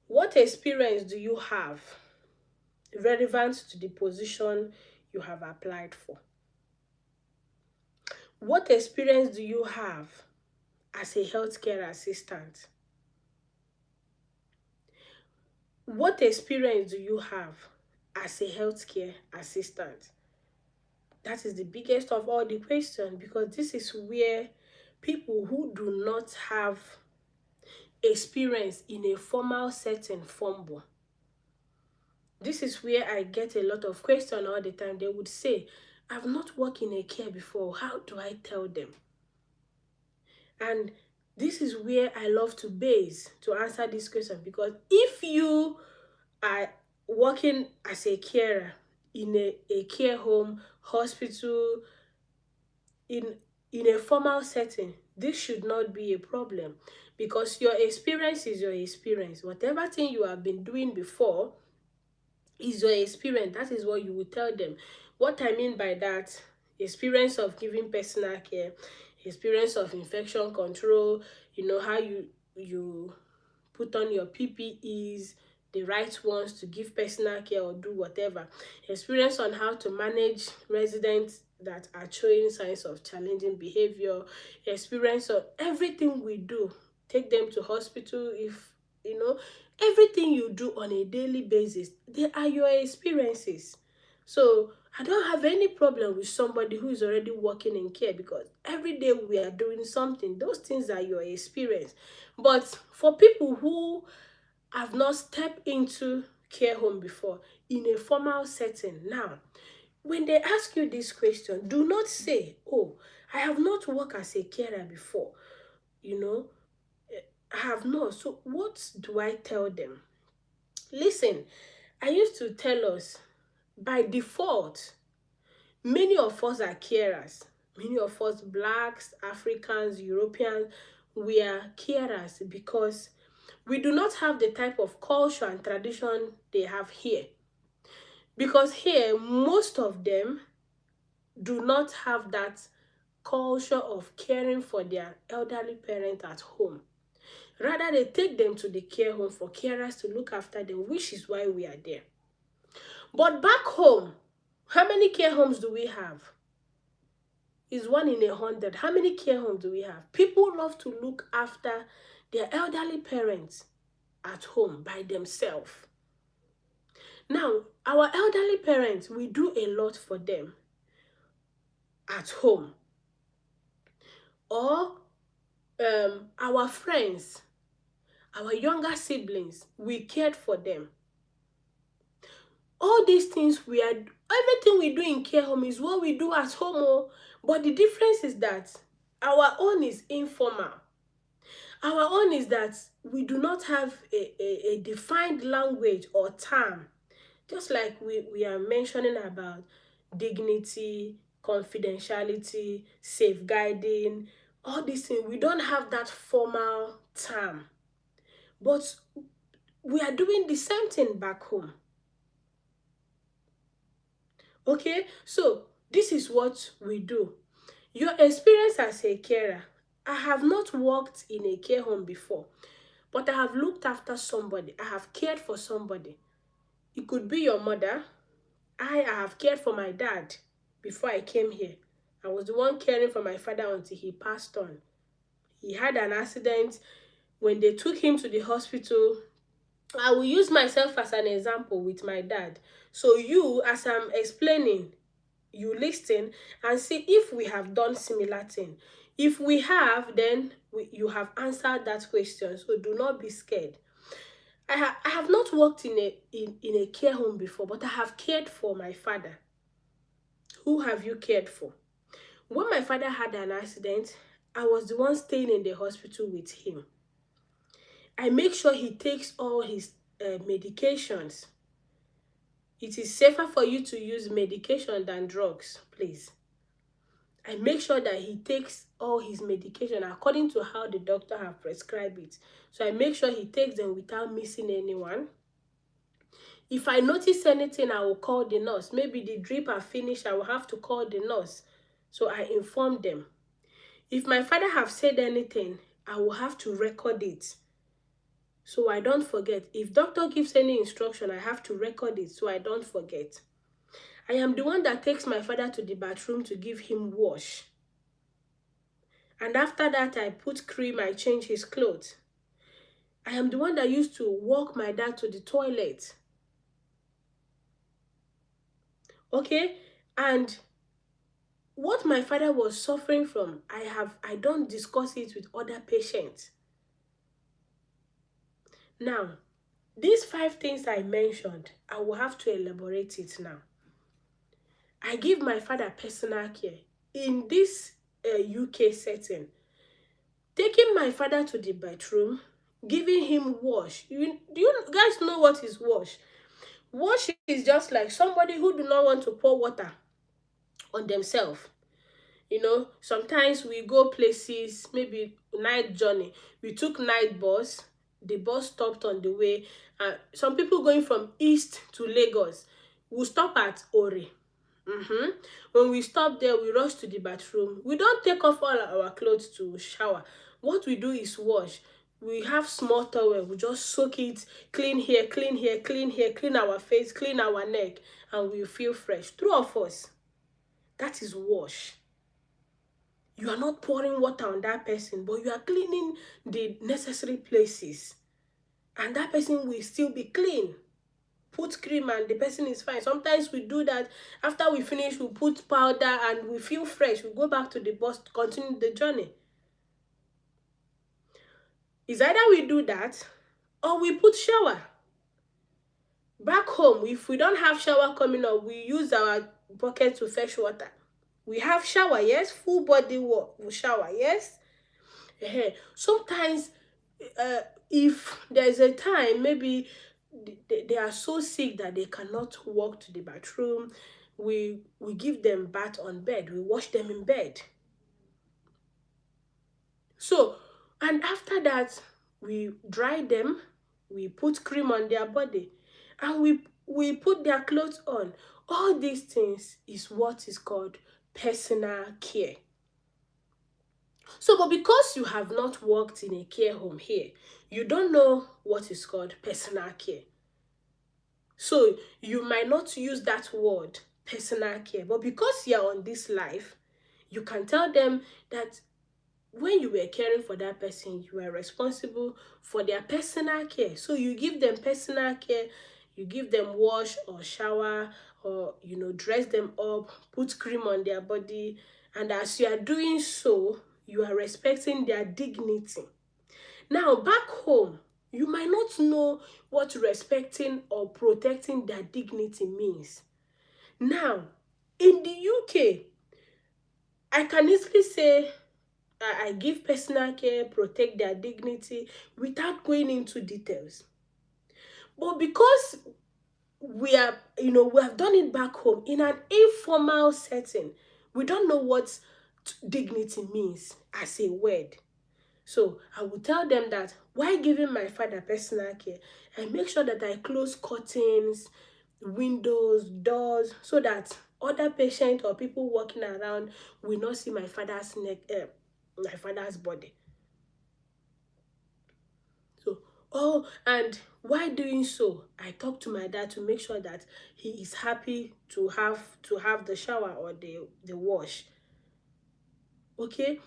what experience do you have relevant to the position you have applied for? What experience do you have as a healthcare assistant? What experience do you have as a healthcare assistant? That is the biggest of all the questions, because this is where people who do not have experience in a formal setting fumble. This is where I get a lot of questions all the time. They would say, I've not worked in a care before. How do I tell them? And this is where I love to base to answer this question, because if you are working as a carer in a care home, hospital, in a formal setting, this should not be a problem, because your experience is your experience. Whatever thing you have been doing before is your experience. That is what you will tell them. What I mean by that, experience of giving personal care, experience of infection control, how you put on your PPEs, the right ones to give personal care or do whatever, experience on how to manage residents that are showing signs of challenging behavior, experience on everything we do, take them to hospital if, everything you do on a daily basis, they are your experiences. So I don't have any problem with somebody who is already working in care, because every day we are doing something. Those things are your experience. But for people who have not stepped into care home before in a formal setting, now, when they ask you this question, do not say, oh, I have not worked as a carer before. You know, I have not. So what do I tell them? Listen, I used to tell us, by default, many of us are carers. Many of us, blacks, Africans, Europeans, we are carers because we do not have the type of culture and tradition they have here. Because here, most of them do not have that culture of caring for their elderly parent at home. Rather, they take them to the care home for carers to look after them, which is why we are there. But back home, how many care homes do we have? Is 1 in 100. How many care homes do we have? People love to look after their elderly parents at home by themselves. Now, our elderly parents, we do a lot for them at home. Or our friends, our younger siblings, we cared for them. All these things everything we do in care home is what we do at home. But the difference is that our own is informal. Our own is that we do not have a defined language or term. Just like we are mentioning about dignity, confidentiality, safeguarding, all these things, we don't have that formal term. But we are doing the same thing back home. Okay, so this is what we do. Your experience as a carer. I have not worked in a care home before, but I have looked after somebody. I have cared for somebody. It could be your mother. I have cared for my dad before I came here. I was the one caring for my father until he passed on. He had an accident. When they took him to the hospital, I will use myself as an example with my dad. So you, as I'm explaining, you listen and see if we have done similar thing. If we have, then you have answered that question. So do not be scared. I have not worked in a care home before, but I have cared for my father. Who have you cared for? When my father had an accident, I was the one staying in the hospital with him. I make sure he takes all his medications. It is safer for you to use medication than drugs, please. I make sure that he takes all his medication according to how the doctor have prescribed it. So I make sure he takes them without missing anyone. If I notice anything, I will call the nurse. Maybe the drip are finished, I will have to call the nurse. So I inform them. If my father have said anything, I will have to record it, so I don't forget. If doctor gives any instruction, I have to record it so I don't forget. I am the one that takes my father to the bathroom to give him wash. And after that, I put cream, I change his clothes. I am the one that used to walk my dad to the toilet. Okay? And what my father was suffering from, I don't discuss it with other patients. Now, these 5 things I mentioned, I will have to elaborate it now. I give my father personal care in this UK setting. Taking my father to the bathroom, giving him wash. Do you guys know what is wash? Wash is just like somebody who do not want to pour water on themselves. Sometimes we go places, maybe night journey. We took night bus. The bus stopped on the way. Some people going from east to Lagos will stop at Ore. When we stop there, we rush to the bathroom. We don't take off all our clothes to shower. What we do is wash. we have small towel, we just soak it, clean here, clean here, clean here, clean our face, clean our neck, and we feel fresh. True of us, that is wash. You are not pouring water on that person, but you are cleaning the necessary places, and that person will still be clean. Put cream and the person is fine. Sometimes we do that. After we finish, we put powder and we feel fresh. We go back to the bus to continue the journey. It's either we do that or we put shower. Back home, if we don't have shower coming up, we use our bucket to fetch water. We have shower, yes, full body shower, yes. Sometimes, if there's a time, maybe they are so sick that they cannot walk to the bathroom, we give them bath on bed. We wash them in bed. So, and after that, we dry them, we put cream on their body, and we put their clothes on. All these things is what is called personal care. So, but because you have not worked in a care home here, you don't know what is called personal care. So, you might not use that word, personal care. But because you're on this life, you can tell them that when you were caring for that person, you were responsible for their personal care. So, you give them personal care, you give them wash or shower, or, dress them up, put cream on their body. And as you are doing so, you are respecting their dignity. Now, back home, you might not know what respecting or protecting their dignity means. Now, in the UK, I can easily say I give personal care, protect their dignity without going into details. But because we have done it back home in an informal setting, we don't know what dignity means as a word. So I will tell them that while giving my father personal care, I make sure that I close curtains, windows, doors, so that other patients or people walking around will not see my father's my father's body. So, and while doing so, I talk to my dad to make sure that he is happy to have the shower or the wash. Okay,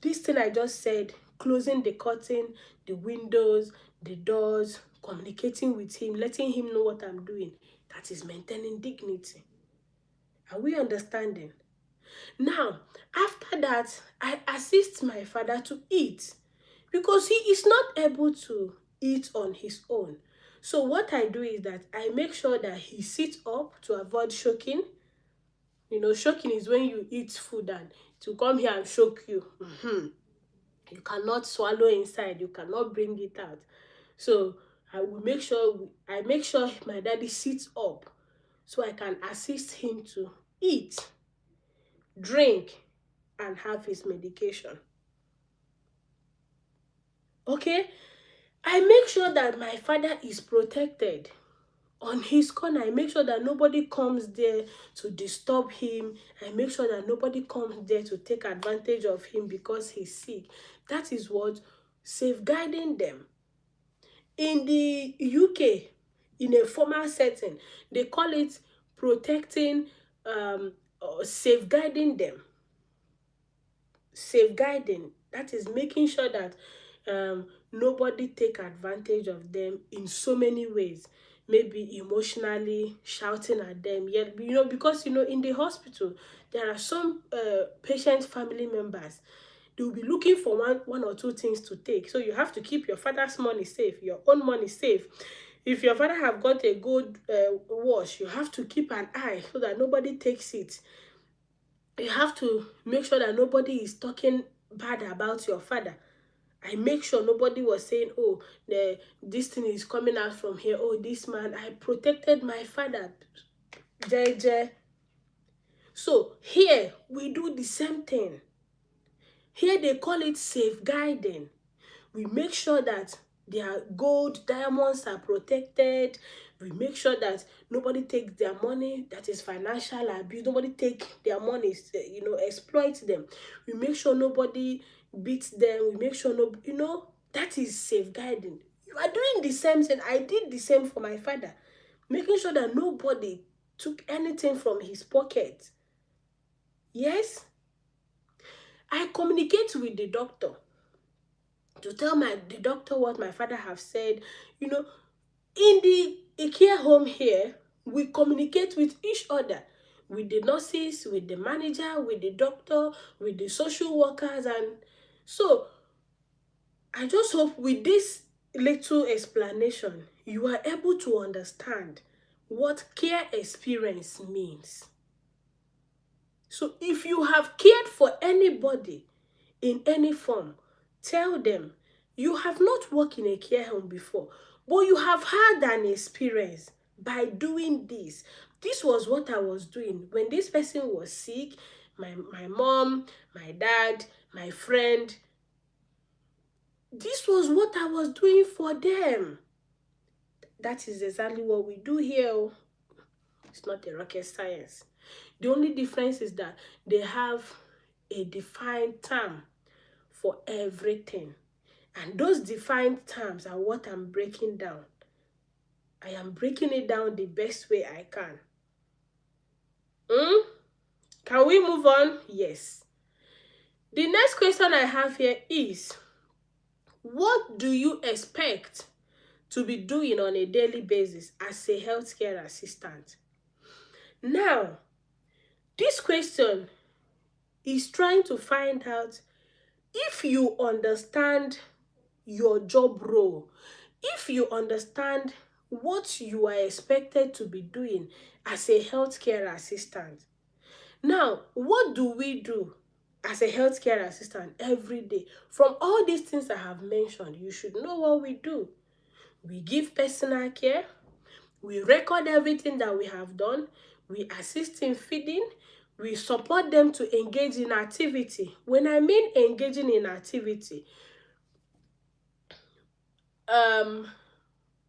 this thing I just said, closing the curtain, the windows, the doors, communicating with him, letting him know what I'm doing, that is maintaining dignity. Are we understanding? Now, after that, I assist my father to eat because he is not able to eat on his own. So what I do is that I make sure that he sits up to avoid choking. Choking is when you eat food and to come here and choke you. You cannot swallow inside, you cannot bring it out. So I make sure my daddy sits up so I can assist him to eat, drink, and have his medication. Okay? I make sure that my father is protected on his corner. I make sure that nobody comes there to disturb him. I make sure that nobody comes there to take advantage of him because he's sick. That is what safeguarding them. In the UK, in a formal setting, they call it protecting or safeguarding them. Safeguarding, that is making sure that nobody take advantage of them in so many ways, maybe emotionally shouting at them. Yet, because in the hospital there are some patient family members. They will be looking for one or two things to take. So you have to keep your father's money safe, your own money safe. If your father have got a good wash, you have to keep an eye so that nobody takes it. You have to make sure that nobody is talking bad about your father. I make sure nobody was saying, oh, this thing is coming out from here. Oh, this man, I protected my father. JJ. So here, we do the same thing. Here, they call it safeguarding. We make sure that their gold, diamonds are protected. We make sure that nobody takes their money, that is financial abuse. Nobody take their money, exploit them. We make sure nobody beats them. We make sure That is safeguarding. You are doing the same thing. I did the same for my father, making sure that nobody took anything from his pocket. Yes, I communicate with the doctor to tell the doctor what my father have said. You know, in the care home here, we communicate with each other, with the nurses, with the manager, with the doctor, with the social workers. And so I just hope with this little explanation, you are able to understand what care experience means. So if you have cared for anybody in any form, tell them you have not worked in a care home before, but you have had an experience by doing this. This was what I was doing when this person was sick. My mom, my dad, my friend. This was what I was doing for them. That is exactly what we do here. It's not a rocket science. The only difference is that they have a defined term for everything. And those defined terms are what I'm breaking down. I am breaking it down the best way I can. Can we move on? Yes. The next question I have here is, what do you expect to be doing on a daily basis as a healthcare assistant? Now, this question is trying to find out if you understand your job role, if you understand what you are expected to be doing as a healthcare assistant. Now, what do we do as a healthcare assistant every day? From all these things I have mentioned, you should know what we do. We give personal care, we record everything that we have done, we assist in feeding, we support them to engage in activity. When I mean engaging in activity,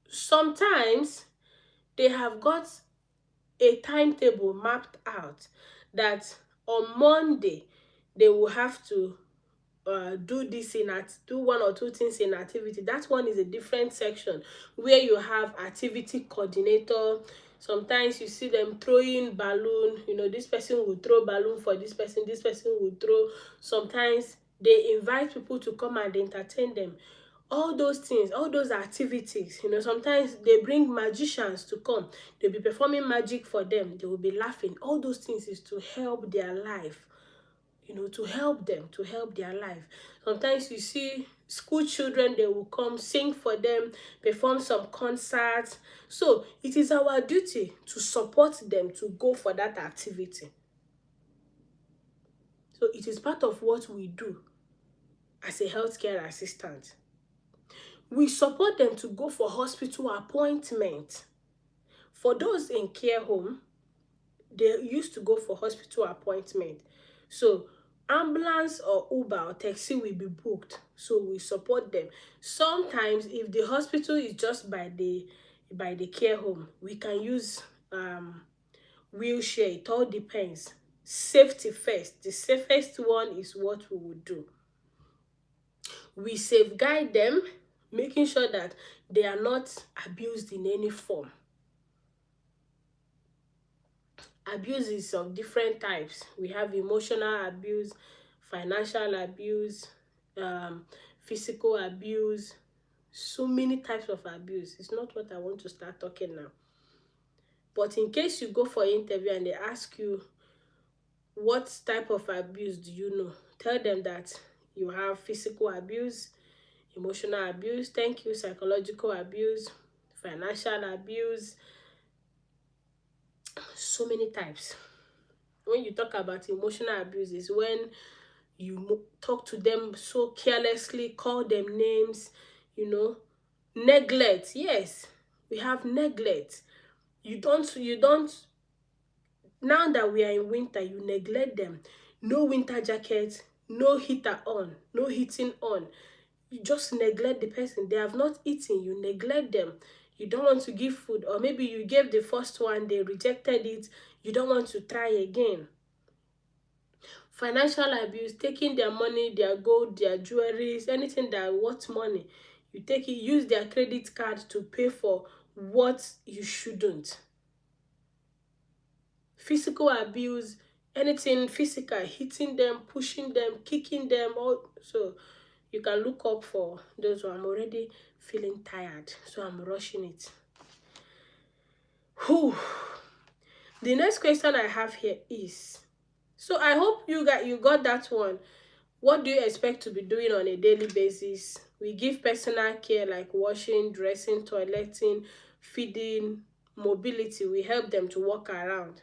sometimes they have got a timetable mapped out that on Monday they will have to do this do one or two things in activity. That one is a different section where you have activity coordinator. Sometimes you see them throwing balloon. This person will throw balloon for this person will throw. Sometimes they invite people to come and entertain them. All those things, all those activities, sometimes they bring magicians to come. They'll be performing magic for them. They will be laughing. All those things is to help their life, to help them, to help their life. Sometimes you see school children, they will come sing for them, perform some concerts. So it is our duty to support them to go for that activity. So it is part of what we do as a healthcare assistant. We support them to go for hospital appointment. For those in care home, they used to go for hospital appointment. So ambulance or Uber or taxi will be booked. So we support them. Sometimes if the hospital is just by the care home, we can use wheelchair. It all depends. Safety first. The safest one is what we would do. We safeguard them, making sure that they are not abused in any form. Abuse is of different types. We have emotional abuse, financial abuse, physical abuse, so many types of abuse. It's not what I want to start talking now. But in case you go for an interview and they ask you, what type of abuse do you know? Tell them that you have physical abuse, emotional abuse, psychological abuse, financial abuse, so many types. When you talk about emotional abuse, is when you talk to them so carelessly, call them names, neglect. Yes, we have neglect. You don't, now that we are in winter, you neglect them. No winter jacket, no heater on, no heating on. You just neglect the person. They have not eaten, you neglect them. You don't want to give food, or maybe you gave the first one, they rejected it, you don't want to try again. Financial abuse, taking their money, their gold, their jewelries, anything that worth money. You take it, use their credit card to pay for what you shouldn't. Physical abuse, anything physical, hitting them, pushing them, kicking them, all. So you can look up for those who I'm already feeling tired, so I'm rushing it. Whew. The next question I have here is, so I hope you got that one. What do you expect to be doing on a daily basis? We give personal care like washing, dressing, toileting, feeding, mobility. We help them to walk around.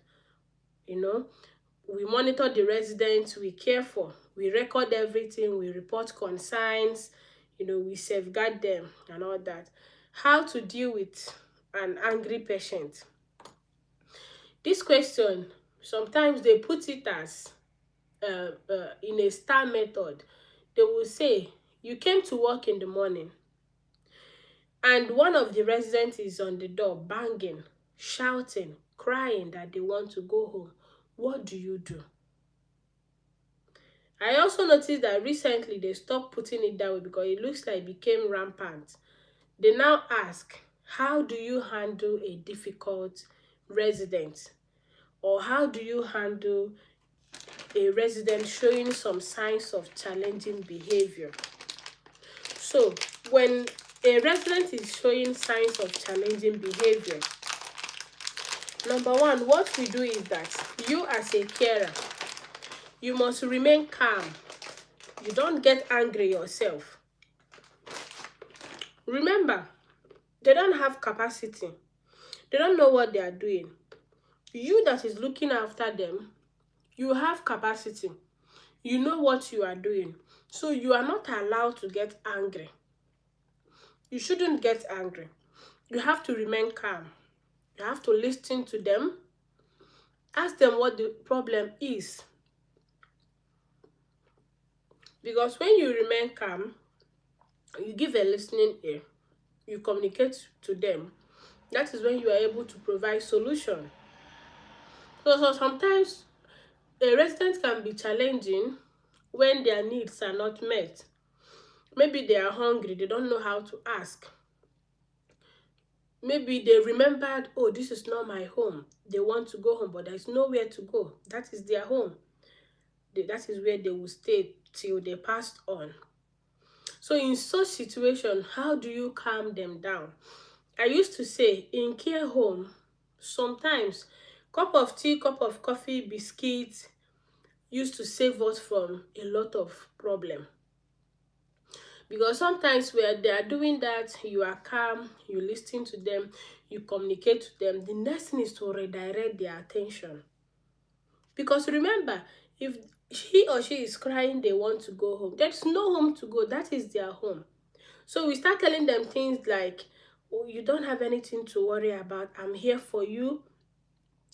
You know, we monitor the residents, we care for, we record everything, we report concerns, we safeguard them and all that. How to deal with an angry patient? This question, sometimes they put it as in a star method. They will say, you came to work in the morning and one of the residents is on the door banging, shouting, crying that they want to go home. What do you do? I also noticed that recently they stopped putting it that way because it looks like it became rampant. They now ask, how do you handle a difficult resident? Or how do you handle a resident showing some signs of challenging behavior? So, when a resident is showing signs of challenging behavior, number one, what we do is that you as a carer, you must remain calm. You don't get angry yourself. Remember, they don't have capacity. They don't know what they are doing. You that is looking after them, you have capacity. You know what you are doing. So you are not allowed to get angry. You shouldn't get angry. You have to remain calm. You have to listen to them. Ask them what the problem is. Because when you remain calm, you give a listening ear, you communicate to them, that is when you are able to provide solution. So sometimes a resident can be challenging when their needs are not met. Maybe they are hungry, they don't know how to ask. Maybe they remembered, oh, this is not my home. They want to go home, but there's nowhere to go. That is their home. That is where they will stay till they passed on. So in such situation, how do you calm them down? I used to say, in care home, sometimes cup of tea, cup of coffee, biscuits used to save us from a lot of problem. Because sometimes where they are doing that, you are calm, you listen to them, you communicate to them. The next thing is to redirect their attention. Because remember, if he or she is crying, they want to go home. There's no home to go. That is their home. So we start telling them things like, oh, you don't have anything to worry about. I'm here for you.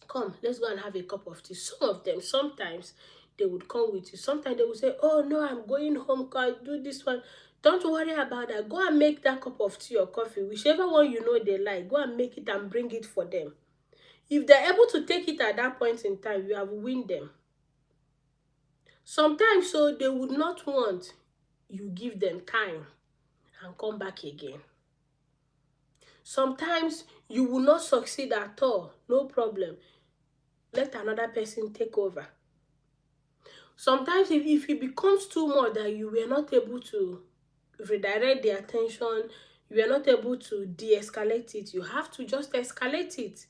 Come, let's go and have a cup of tea. Some of them, sometimes they would come with you. Sometimes they would say, oh, no, I'm going home. Can I do this one? Don't worry about that. Go and make that cup of tea or coffee. Whichever one you know they like, go and make it and bring it for them. If they're able to take it at that point in time, you have win them. Sometimes, so they would not want you give them time and come back again. Sometimes you will not succeed at all. No problem. Let another person take over. Sometimes if it becomes too much that you were not able to redirect the attention, you are not able to de-escalate it, you have to just escalate it.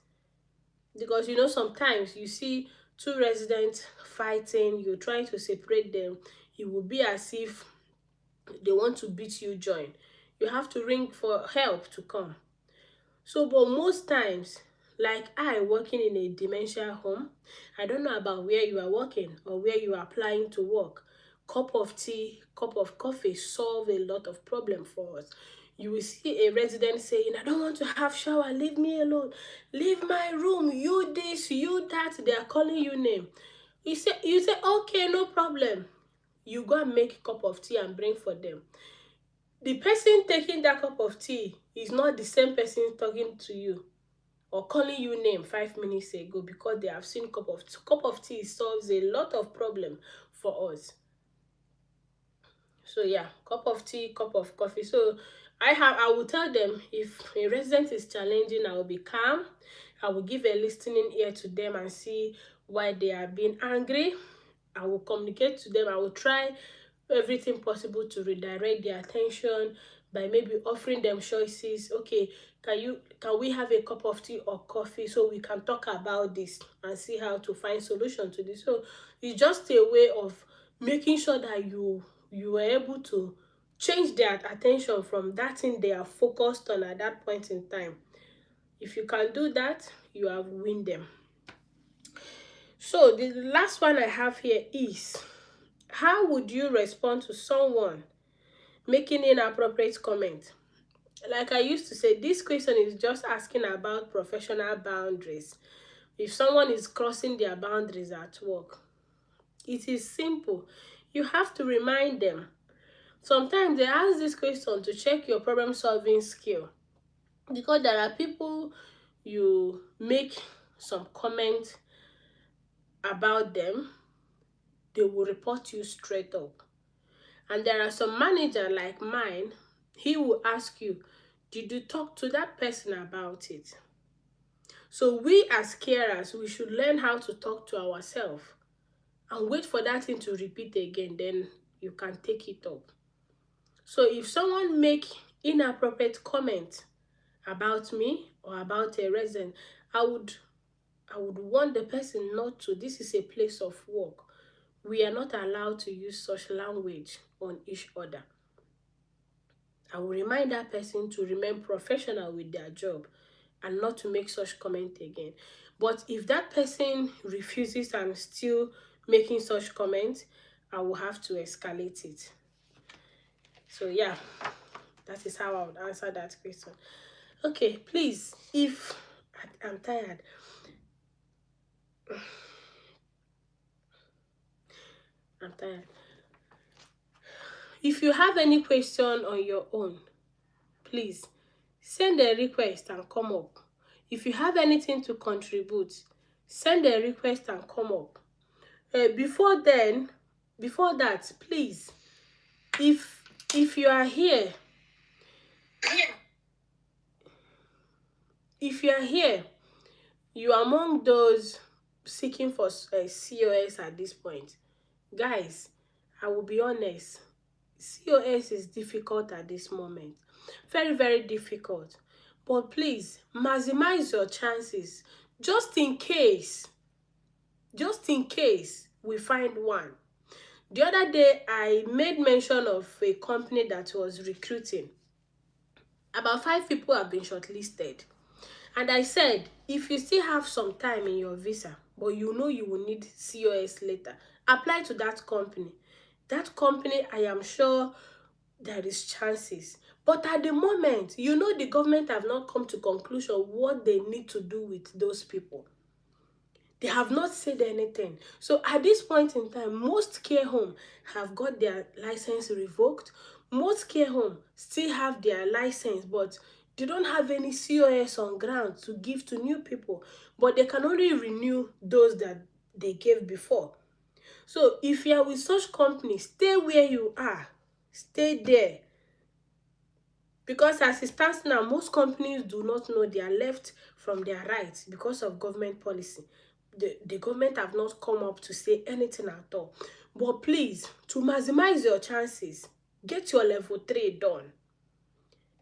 Because sometimes you see two residents fighting, you're trying to separate them, it will be as if they want to beat you join. You have to ring for help to come. So, but most times, like I working in a dementia home, I don't know about where you are working or where you are applying to work. Cup of tea, cup of coffee solve a lot of problem for us. You will see a resident saying, I don't want to have shower, leave me alone, leave my room, you this, you that, they are calling you name. You say, okay, no problem. You go and make a cup of tea and bring for them. The person taking that cup of tea is not the same person talking to you. or calling you name 5 minutes ago because they have seen cup of tea solves a lot of problem for us. So yeah, cup of tea, cup of coffee. So I will tell them if a resident is challenging, I will be calm. I will give a listening ear to them and see why they are being angry. I will communicate to them. I will try everything possible to redirect their attention by maybe offering them choices. Okay, can we have a cup of tea or coffee so we can talk about this and see how to find solution to this. So it's just a way of making sure that you are able to change their attention from that thing they are focused on at that point in time. If you can do that, you have win them. So the last one I have here is, how would you respond to someone making inappropriate comment? Like I used to say, this question is just asking about professional boundaries. If someone is crossing their boundaries at work, it is simple. You have to remind them. Sometimes they ask this question to check your problem solving skill, because there are people you make some comment about them, they will report you straight up. And there are some manager like mine, he will ask you, did you talk to that person about it? So we as carers, we should learn how to talk to ourselves and wait for that thing to repeat again, then you can take it up. So if someone make inappropriate comment about me or about a resident, I would want the person not to. This is a place of work. We are not allowed to use such language on each other. I will remind that person to remain professional with their job and not to make such comment again. But if that person refuses and still making such comments, I will have to escalate it. So yeah, that is how I would answer that question. Okay, please, if I'm tired. I'm tired. If you have any question on your own, please send a request and come up. If you have anything to contribute, send a request and come up. Before that, please, if you are here, you are among those seeking for COS at this point, guys, I will be honest, COS is difficult at this moment. Very, very difficult. But please, maximize your chances. Just in case we find one. The other day, I made mention of a company that was recruiting. About 5 people have been shortlisted. And I said, if you still have some time in your visa, but you know you will need COS later, apply to that company. That company, I am sure there is chances. But at the moment, you know the government have not come to conclusion what they need to do with those people. They have not said anything. So at this point in time, most care homes have got their license revoked. Most care homes still have their license, but they don't have any COS on ground to give to new people. But they can only renew those that they gave before. So if you are with such companies, stay where you are. Stay there. Because as it stands now, most companies do not know their left from their right because of government policy. The government have not come up to say anything at all. But please, to maximize your chances, get your level 3 done.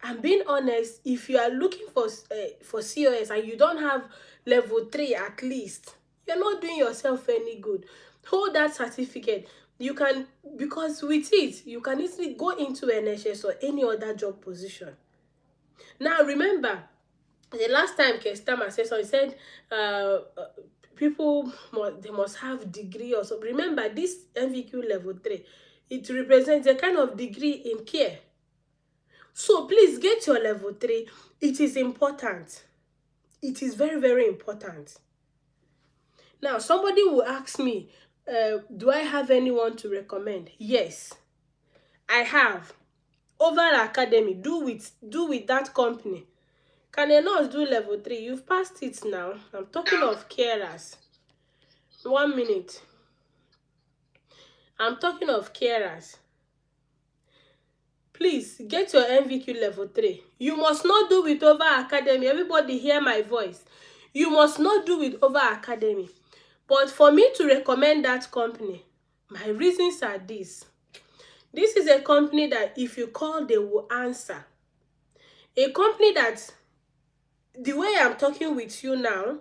And being honest, if you are looking for COS and you don't have level 3 at least, you're not doing yourself any good. Hold that certificate. You can, because with it, you can easily go into NHS or any other job position. Now, remember, the last time Kestama said so, he said people must have degree or something. Remember, this NVQ level 3, it represents a kind of degree in care. So please get your level 3. It is important. It is very, very important. Now, somebody will ask me, do I have anyone to recommend? Yes, I have. Oval Academy, do with that company. Can a nurse do level 3? You've passed it now. I'm talking of carers. 1 minute. I'm talking of carers. Please get your NVQ level 3. You must not do with over academy. Everybody hear my voice. You must not do with over academy. But for me to recommend that company, my reasons are this. This is a company that if you call, they will answer. A company that, the way I'm talking with you now,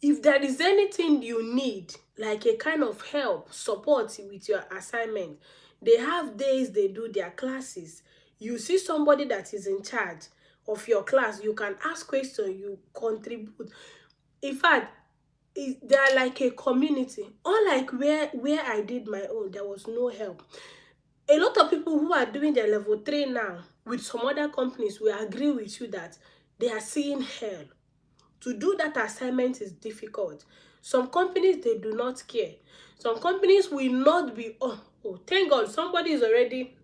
if there is anything you need, like a kind of help, support with your assignment, they have days they do their classes. You see somebody that is in charge of your class, you can ask questions, you contribute. In fact, they are like a community. Unlike where I did my own, there was no help. A lot of people who are doing their level 3 now with some other companies will agree with you that they are seeing hell. To do that assignment is difficult. Some companies, they do not care. Some companies will not be, oh, thank God, somebody is already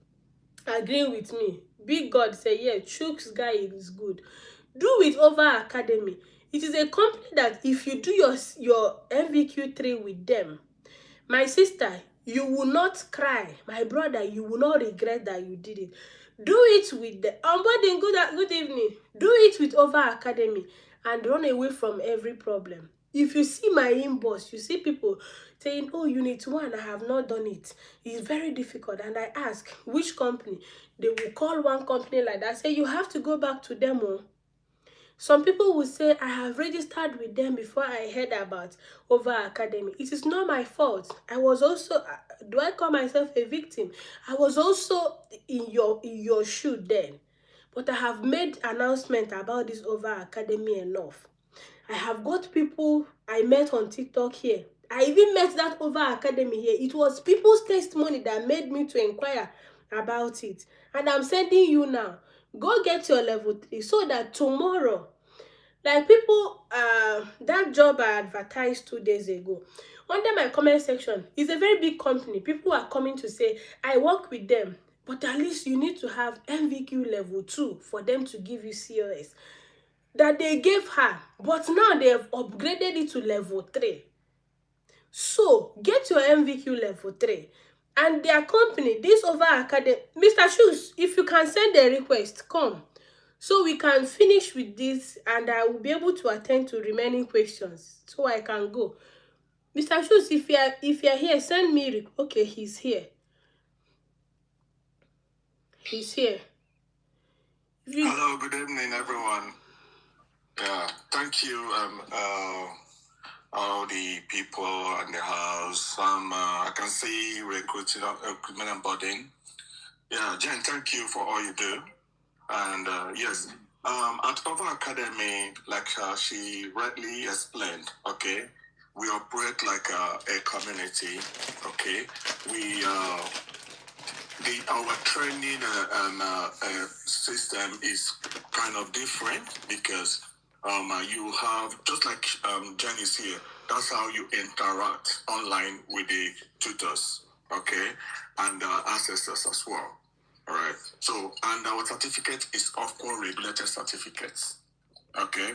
agreeing with me. Big God say, yeah, Chuck's guy is good. Do it over academy. It is a company that if you do your NVQ 3 with them, my sister, you will not cry. My brother, you will not regret that you did it. Do it with the onboarding. Good evening. Do it with over academy and run away from every problem. If you see my inbox, you see people saying, oh, unit 1, I have not done it. It's very difficult. And I ask, which company? They will call one company like that, say, you have to go back to them. Some people will say, I have registered with them before I heard about Over Academy. It is not my fault. I was also, do I call myself a victim? I was also in your shoe then. But I have made announcement about this Over Academy enough. I have got people I met on TikTok here. I even met that Over Academy here. It was people's testimony that made me to inquire about it. And I'm sending you now. Go get your level 3 so that tomorrow, like people, that job I advertised 2 days ago, under my comment section, is a very big company. People are coming to say, I work with them, but at least you need to have NVQ level 2 for them to give you COS. That they gave her, but now they have upgraded it to level 3. So get your NVQ level 3. And their company, this Over Academy, Mr. Shoes, if you can send a request, come. So we can finish with this and I will be able to attend to remaining questions so I can go. Mr. Shoes, if you're here, send me. Okay, he's here. He's here. Hello, good evening, everyone. Yeah, thank you, all the people in the house. I can see recruitment and boarding. Yeah, Jen, thank you for all you do. And yes, at Over Academy, like she rightly explained, okay, we operate like a community, okay. Our training system is kind of different because you have, just like Jen is here, that's how you interact online with the tutors, okay, and assessors as well. All right. So, and our certificate is of course regulated certificates. Okay.